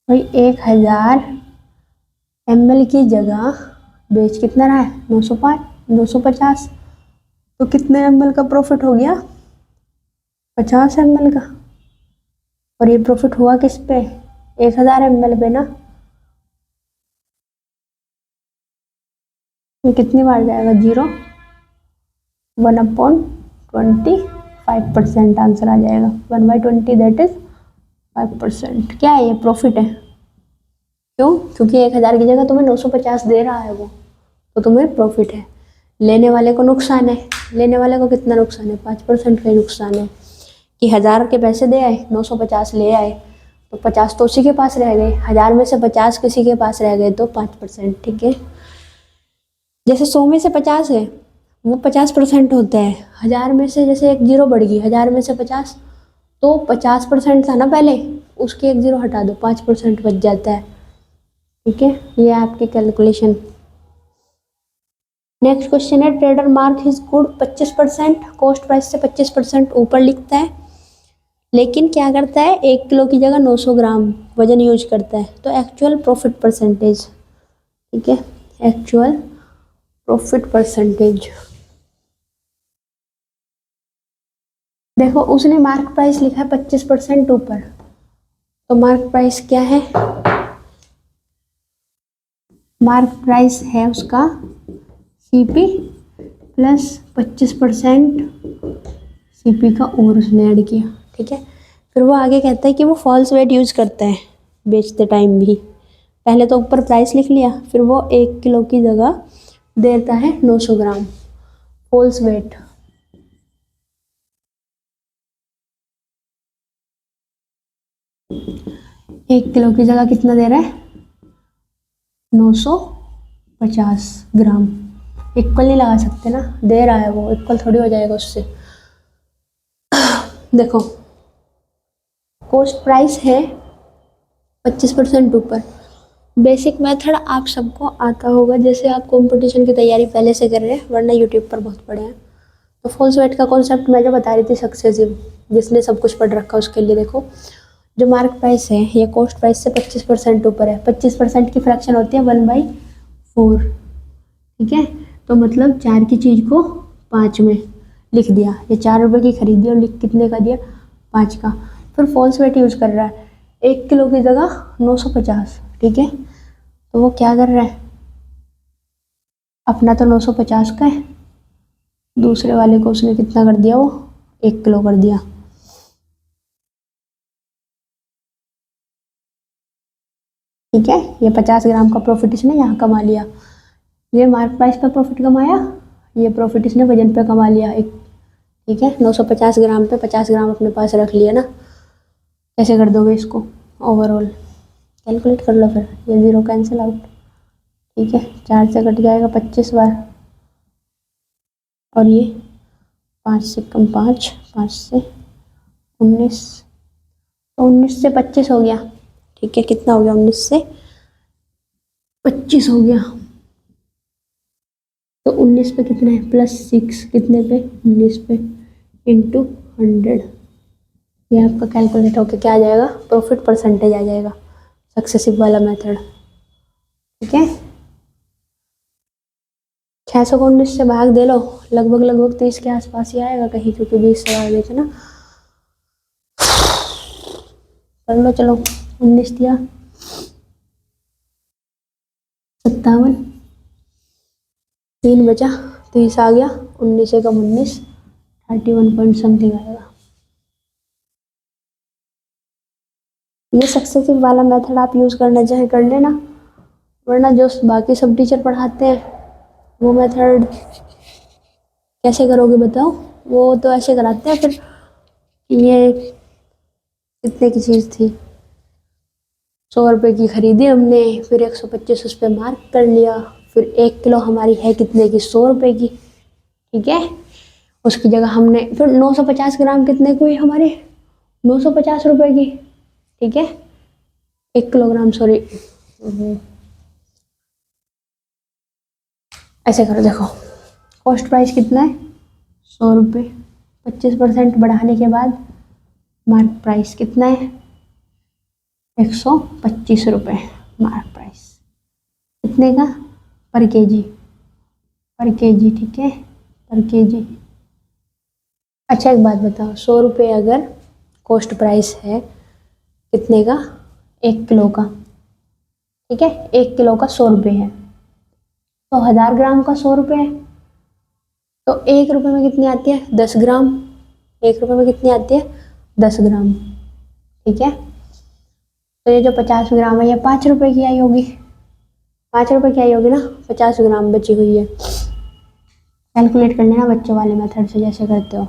भाई 1000 ml की जगह बेच कितना रहा है, 950, तो कितने ml का प्रॉफिट हो गया, 50 ml का। और ये प्रॉफिट हुआ किस पे, 1000 ml पे ना। ये कितनी बार जाएगा, 0, 1/25% आंसर आ जाएगा, 1/20 दैट इज 5%। क्या है ये, प्रॉफिट है। क्यों, क्योंकि 1000 की जगह तुम्हें 950 दे रहा है वो, तो तुम्हें प्रॉफिट है। लेने वाले को नुकसान है, लेने वाले को कितना नुकसान है, 5% का ही नुकसान है, कि 1000 के पैसे दे आए, 950 ले आए, तो 50 तो उसी के पास रह गए, 1000 में से 50 किसी के पास रह गए, तो 5%, ठीक है। जैसे 100 में से 50 है, वो 50% होता है। 1000 में से जैसे एक जीरो बढ़ गई, 1000 में से 50, तो 50% था ना पहले, उसके एक जीरो हटा दो, 5% बच जाता है, ठीक है। ये आपकी कैलकुलेशन। नेक्स्ट क्वेश्चन है, trader mark his good 25%, cost price से 25% ऊपर लिखता है, लेकिन क्या करता है, 1 किलो की जगह 900 ग्राम वजन यूज करता है, तो एक्चुअल प्रॉफिट परसेंटेज, ठीक है, एक्चुअल प्रॉफिट परसेंटेज। देखो उसने मार्क प्राइस लिखा है 25% ऊपर, तो मार्क प्राइस क्या है, मार्क प्राइस है उसका सीपी प्लस 25% सीपी का और उसने ऐड किया, ठीक है। फिर वो आगे कहता है कि वो फॉल्स वेट यूज करता है बेचते टाइम भी। पहले तो ऊपर प्राइस लिख लिया, फिर वो 1 किलो की जगह देता है 900 ग्राम फॉल्स वेट। एक किलो की जगह कितना दे रहा है, 950 ग्राम। इक्वल नहीं लगा सकते ना, दे रहा है वो, इक्वल थोड़ी हो जाएगा उससे। देखो कॉस्ट प्राइस है 25% ऊपर। बेसिक मेथड आप सबको आता होगा, जैसे आप कंपटीशन की तैयारी पहले से कर रहे हैं, वरना यूट्यूब पर बहुत पढ़े हैं। तो फॉल्स वेट का कॉन्सेप्ट मैं जो बता रही थी सक्सेसिव, जिसने सब कुछ पढ़ रखा उसके लिए देखो, जो मार्क प्राइस है ये कॉस्ट प्राइस से 25% ऊपर है, 25% की फ्रैक्शन होती है 1/4, ठीक है। तो मतलब 4 की चीज़ को 5 में लिख दिया, ये 4 रुपये की खरीदी और लिख कितने का दिया, 5 का। फिर फॉल्स वेट यूज़ कर रहा है, 1 किलो की जगह 950, ठीक है। तो वो क्या कर रहा है, अपना तो 950 का है, दूसरे वाले को उसने कितना कर दिया, वो 1 किलो कर दिया। ठीक है, ये 50 ग्राम का प्रॉफिट इसने यहाँ कमा लिया। ये मार्क प्राइस पे प्रॉफिट कमाया, ये प्रॉफिट इसने वजन पे कमा लिया एक। ठीक है, 950 ग्राम पे 50 ग्राम अपने पास रख लिया ना। कैसे कर दोगे इसको, ओवरऑल कैलकुलेट कर लो, फिर ये 0 कैंसिल आउट। ठीक है, 4 से कट जाएगा 25 बार, और ये 5 से कम 5, 5 से 19, तो 19 से 25 हो गया। ठीक है, कितना हो गया, 19 से 25 हो गया। तो 19 पे कितना है, +6, कितने पे, 19 पे इंटू 100। ये आपका कैलकुलेट होकर क्या आ जाएगा, प्रॉफिट परसेंटेज आ जाएगा, सक्सेसिव वाला मेथड। ठीक है, 600 को 19 से भाग दे लो, लगभग 30 के आसपास ही आएगा कहीं, क्योंकि 20 सवाल देते ना। कर लो, चलो 19 दिया 57, 3 बचा, 30 आ गया, 19 से कम 19, 31 पॉइंट समथिंग आएगा। ये सक्सेसिव वाला मेथड आप यूज़ करना चाहे कर लेना, वरना जो बाकी सब टीचर पढ़ाते हैं वो मेथड कैसे करोगे बताओ, वो तो ऐसे कराते हैं। फिर ये कितने की चीज़ थी, 100 रुपये की खरीदी हमने, फिर 125 उस पर मार्क कर लिया, फिर 1 किलो हमारी है कितने की, 100 रुपये की। ठीक है, उसकी जगह हमने फिर 950 ग्राम कितने की हुई हमारे, 950 रुपये की। ठीक है, 1 किलोग्राम, सॉरी, ऐसे करो, देखो कॉस्ट प्राइस कितना है, 100 रुपये, 25% बढ़ाने के बाद मार्क प्राइस कितना है, 125 रुपये मार्क प्राइस, कितने का, पर केजी, ठीक है, पर केजी। अच्छा एक बात बताओ, 100 रुपये अगर कॉस्ट प्राइस है कितने का, 1 किलो का, ठीक है, 1 किलो का 100 रुपये है, तो 1000 ग्राम का 100 रुपये है, तो 1 रुपये में कितनी आती है, 10 ग्राम, 1 रुपये में कितनी आती है, 10 ग्राम। ठीक है, तो ये जो 50 ग्राम है ये 5 रुपये की आई होगी, 5 रुपये की आई होगी ना, 50 ग्राम बची हुई है। कैलकुलेट कर लेना बच्चों वाले मेथड से जैसे करते हो,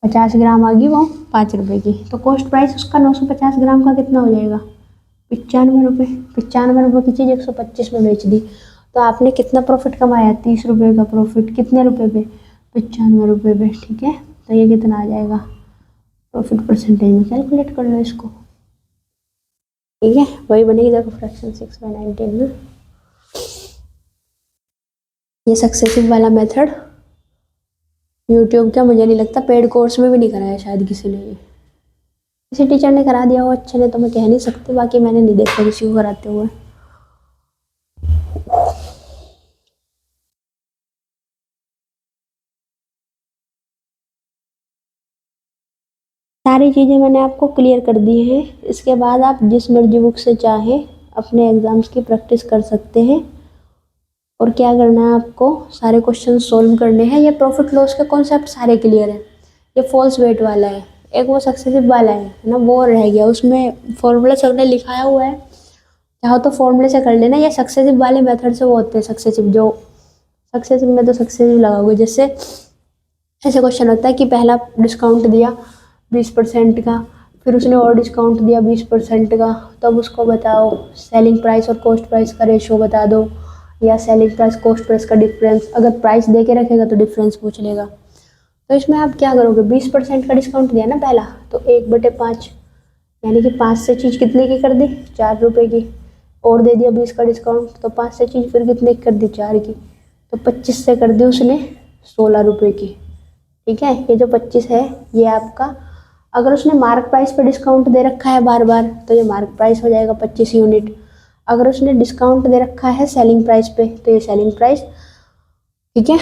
50 ग्राम आ गई वो 5 रुपये की, तो कॉस्ट प्राइस उसका 950 ग्राम का कितना हो जाएगा, 95 रुपये। 95 रुपये की चीज़ 125 में बेच दी, तो आपने कितना प्रॉफिट कमाया, 30 रुपये का प्रॉफिट, कितने रुपये पे, 95 रुपये पे। ठीक है, तो ये कितना आ जाएगा, प्रॉफिट परसेंटेज में कैलकुलेट कर लो इसको। ठीक है, वही बनेगी, देखो फ्रैक्शन 6/19 में। ये सक्सेसिव वाला मेथड यूट्यूब का मुझे नहीं लगता पेड कोर्स में भी नहीं कराया शायद किसी ने, किसी टीचर ने करा दिया हो अच्छे ने, तो मैं कह नहीं सकती, बाकी मैंने नहीं देखा किसी को कराते हुए। सारी चीज़ें मैंने आपको क्लियर कर दी हैं, इसके बाद आप जिस मर्जी बुक से चाहें अपने एग्ज़ाम्स की प्रैक्टिस कर सकते हैं। और क्या करना है आपको, सारे क्वेश्चन सोल्व करने हैं। ये प्रॉफिट लॉस के कॉन्सेप्ट सारे क्लियर है। ये फॉल्स वेट वाला है, एक वो सक्सेसिव वाला है ना, वो रह गया, उसमें फॉर्मूला सबने लिखाया हुआ है, चाहो तो फॉर्मूले से कर लेना। ये सक्सेसिव वाले मेथड से वो होते हैं सक्सेसिव, जो सक्सेसिव में तो सक्सेसिव लगाओगे, जैसे ऐसे क्वेश्चन होता है कि पहला डिस्काउंट दिया 20% का, फिर उसने और डिस्काउंट दिया 20% का, तब उसको बताओ सेलिंग प्राइस और कॉस्ट प्राइस का रेशो बता दो, या सेलिंग प्राइस कॉस्ट प्राइस का डिफरेंस। अगर प्राइस दे के रखेगा तो डिफरेंस पूछ लेगा। तो इसमें आप क्या करोगे, 20% का डिस्काउंट दिया ना पहला, तो 1/5, यानी कि 5 से चीज़ कितने की कर दी, 4 रुपये की, और दे दिया 20 का डिस्काउंट, तो 5 से चीज़ फिर कितने की कर दी, 4 की, तो 25 से कर दी उसने 16 रुपये की। ठीक है, ये जो 25 है ये आपका, अगर उसने मार्क प्राइस पे डिस्काउंट दे रखा है बार बार, तो ये मार्क प्राइस हो जाएगा 25 यूनिट। अगर उसने डिस्काउंट दे रखा है सेलिंग प्राइस पे, तो ये सेलिंग प्राइस ठीक है।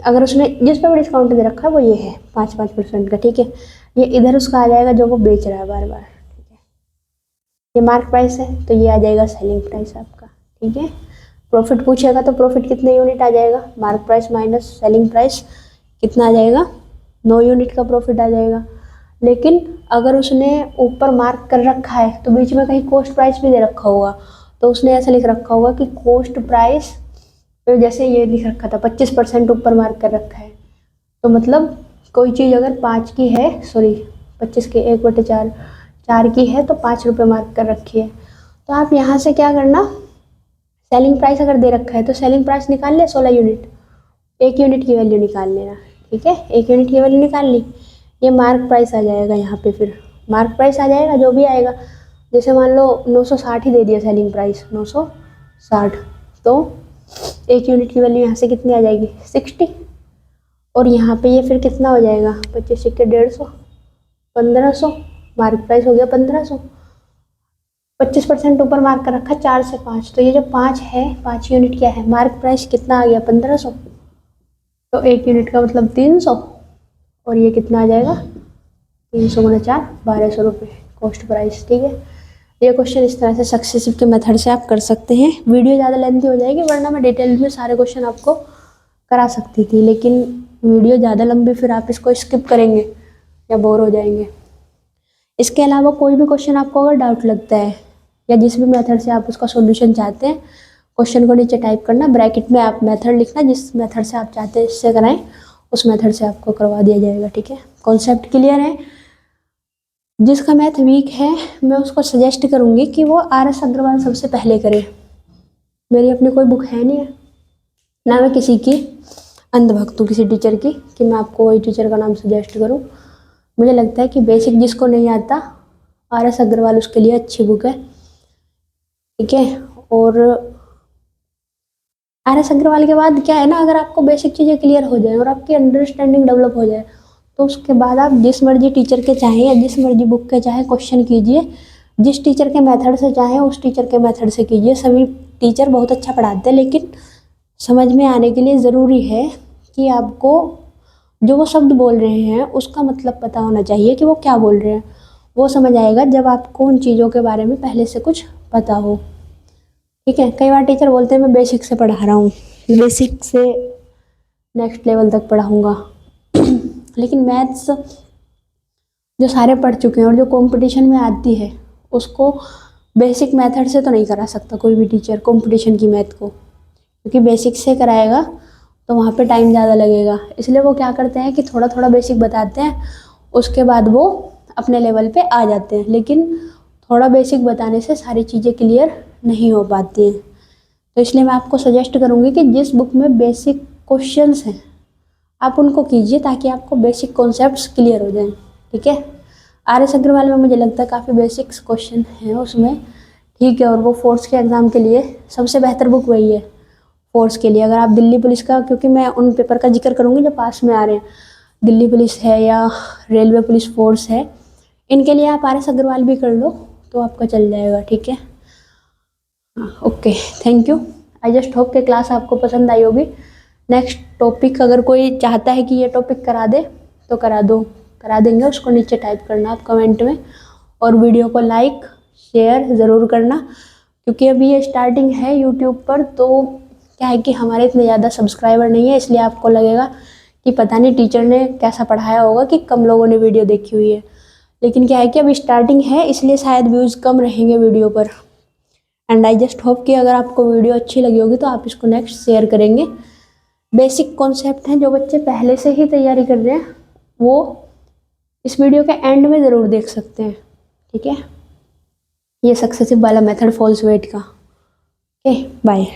अगर उसने जिस पर भी डिस्काउंट दे रखा है वो ये है 5% का, ठीक है। ये इधर उसका आ जाएगा जो वो बेच रहा है बार बार, ठीक है। ये मार्क प्राइस है तो ये आ जाएगा सेलिंग प्राइस आपका, ठीक है। प्रॉफिट पूछेगा तो प्रॉफिट कितने यूनिट आ जाएगा, mark price minus selling price कितना आ जाएगा, 9 यूनिट का प्रॉफिट आ जाएगा। लेकिन अगर उसने ऊपर मार्क कर रखा है तो बीच में कहीं कॉस्ट प्राइस भी दे रखा होगा, तो उसने ऐसा लिख रखा होगा कि कॉस्ट प्राइस, तो जैसे ये लिख रखा था 25% ऊपर मार्क कर रखा है, तो मतलब कोई चीज़ अगर 5 की है, सॉरी 25 के 1/4 4 की है तो 5 रुपये मार्क कर रखी है। तो आप यहाँ से क्या करना, सेलिंग प्राइस अगर दे रखा है तो सेलिंग प्राइस निकाल ले 16 यूनिट, 1 यूनिट की वैल्यू निकाल लेना, ठीक है। 1 यूनिट की वैल्यू निकाल ली, ये मार्क प्राइस आ जाएगा यहाँ पे, फिर मार्क प्राइस आ जाएगा जो भी आएगा। जैसे मान लो 960 ही दे दिया सेलिंग प्राइस 960, तो 1 यूनिट की वैल्यू यहाँ से कितनी आ जाएगी 60, और यहाँ पे ये फिर कितना हो जाएगा 25 सिक्के 150, 1500, मार्क प्राइस हो गया 1500। 25% ऊपर मार्क कर रखा 4 से 5, तो ये जो 5 है 5 यूनिट क्या है, मार्क प्राइस कितना आ गया 1500, तो 1 यूनिट का मतलब 300, और ये कितना आ जाएगा 300 गुणा 4 1200 रुपये कॉस्ट प्राइस, ठीक है। ये क्वेश्चन इस तरह से सक्सेसिव के मेथड से आप कर सकते हैं। वीडियो ज़्यादा लेंथी हो जाएगी, वरना मैं डिटेल में सारे क्वेश्चन आपको करा सकती थी, लेकिन वीडियो ज़्यादा लंबी, फिर आप इसको स्किप करेंगे या बोर हो जाएंगे। इसके अलावा कोई भी क्वेश्चन आपको अगर डाउट लगता है या जिस भी मेथड से आप उसका सॉल्यूशन चाहते हैं, क्वेश्चन को नीचे टाइप करना, ब्रैकेट में आप मेथड लिखना, जिस मेथड से आप चाहते हैं इससे कराएं उस मेथड से आपको करवा दिया जाएगा, ठीक है। कॉन्सेप्ट क्लियर है। जिसका मैथ वीक है मैं उसको सजेस्ट करूँगी कि वो RS अग्रवाल सबसे पहले करे। मेरी अपनी कोई बुक है नहीं है, ना मैं किसी की अंधभक्त हूँ किसी टीचर की कि मैं आपको वही टीचर का नाम सजेस्ट करूँ। मुझे लगता है कि बेसिक जिसको नहीं आता RS अग्रवाल उसके लिए अच्छी बुक है, ठीक है। और RS अग्रवाल के बाद क्या है ना, अगर आपको बेसिक चीज़ें क्लियर हो जाए और आपकी अंडरस्टैंडिंग डेवलप हो जाए, तो उसके बाद आप जिस मर्जी टीचर के चाहें या जिस मर्जी बुक के चाहे क्वेश्चन कीजिए, जिस टीचर के मेथड से चाहें उस टीचर के मेथड से कीजिए। सभी टीचर बहुत अच्छा पढ़ाते हैं, लेकिन समझ में आने के लिए ज़रूरी है कि आपको जो वो शब्द बोल रहे हैं उसका मतलब पता होना चाहिए कि वो क्या बोल रहे हैं। वो समझ आएगा जब आपको उन चीज़ों के बारे में पहले से कुछ पता हो, ठीक है। कई बार टीचर बोलते हैं मैं बेसिक से पढ़ा रहा हूँ, बेसिक से नेक्स्ट लेवल तक पढ़ाऊँगा लेकिन मैथ्स जो सारे पढ़ चुके हैं और जो कंपटीशन में आती है उसको बेसिक मेथड से तो नहीं करा सकता कोई भी टीचर कंपटीशन की मैथ को, क्योंकि बेसिक से कराएगा तो वहाँ पे टाइम ज़्यादा लगेगा। इसलिए वो क्या करते हैं कि थोड़ा थोड़ा बेसिक बताते हैं, उसके बाद वो अपने लेवल पे आ जाते हैं, लेकिन थोड़ा बेसिक बताने से सारी चीज़ें क्लियर नहीं हो पाती हैं। तो इसलिए मैं आपको सजेस्ट करूँगी कि जिस बुक में बेसिक क्वेश्चंस हैं आप उनको कीजिए, ताकि आपको बेसिक कॉन्सेप्ट्स क्लियर हो जाएं, ठीक है। RS अग्रवाल में मुझे लगता है काफ़ी बेसिक्स क्वेश्चन हैं उसमें, ठीक है। और वो फोर्स के एग्ज़ाम के लिए सबसे बेहतर बुक वही है, फोर्स के लिए। अगर आप दिल्ली पुलिस का, क्योंकि मैं उन पेपर का जिक्र करूँगी जो पास में आ रहे हैं, दिल्ली पुलिस है या रेलवे पुलिस फोर्स है, इनके लिए आप RS अग्रवाल भी कर लो तो आपका चल जाएगा, ठीक है। Okay, thank you. I just hope कि क्लास आपको पसंद आई होगी। नेक्स्ट टॉपिक अगर कोई चाहता है कि ये टॉपिक करा दे तो करा देंगे, उसको नीचे टाइप करना आप कमेंट में, और वीडियो को लाइक शेयर ज़रूर करना, क्योंकि अभी ये स्टार्टिंग है यूट्यूब पर, तो क्या है कि हमारे इतने ज़्यादा सब्सक्राइबर नहीं है, इसलिए आपको लगेगा कि पता नहीं टीचर ने कैसा पढ़ाया होगा कि कम लोगों ने वीडियो देखी हुई है, लेकिन क्या है कि अभी स्टार्टिंग है इसलिए शायद व्यूज़ कम रहेंगे वीडियो पर। एंड आई जस्ट होप कि अगर आपको वीडियो अच्छी लगी होगी तो आप इसको नेक्स्ट शेयर करेंगे। बेसिक कॉन्सेप्ट हैं जो बच्चे पहले से ही तैयारी कर रहे हैं वो इस वीडियो के एंड में ज़रूर देख सकते हैं, ठीक है। ये सक्सेसिव वाला मेथड फॉल्स वेट का। Okay, bye.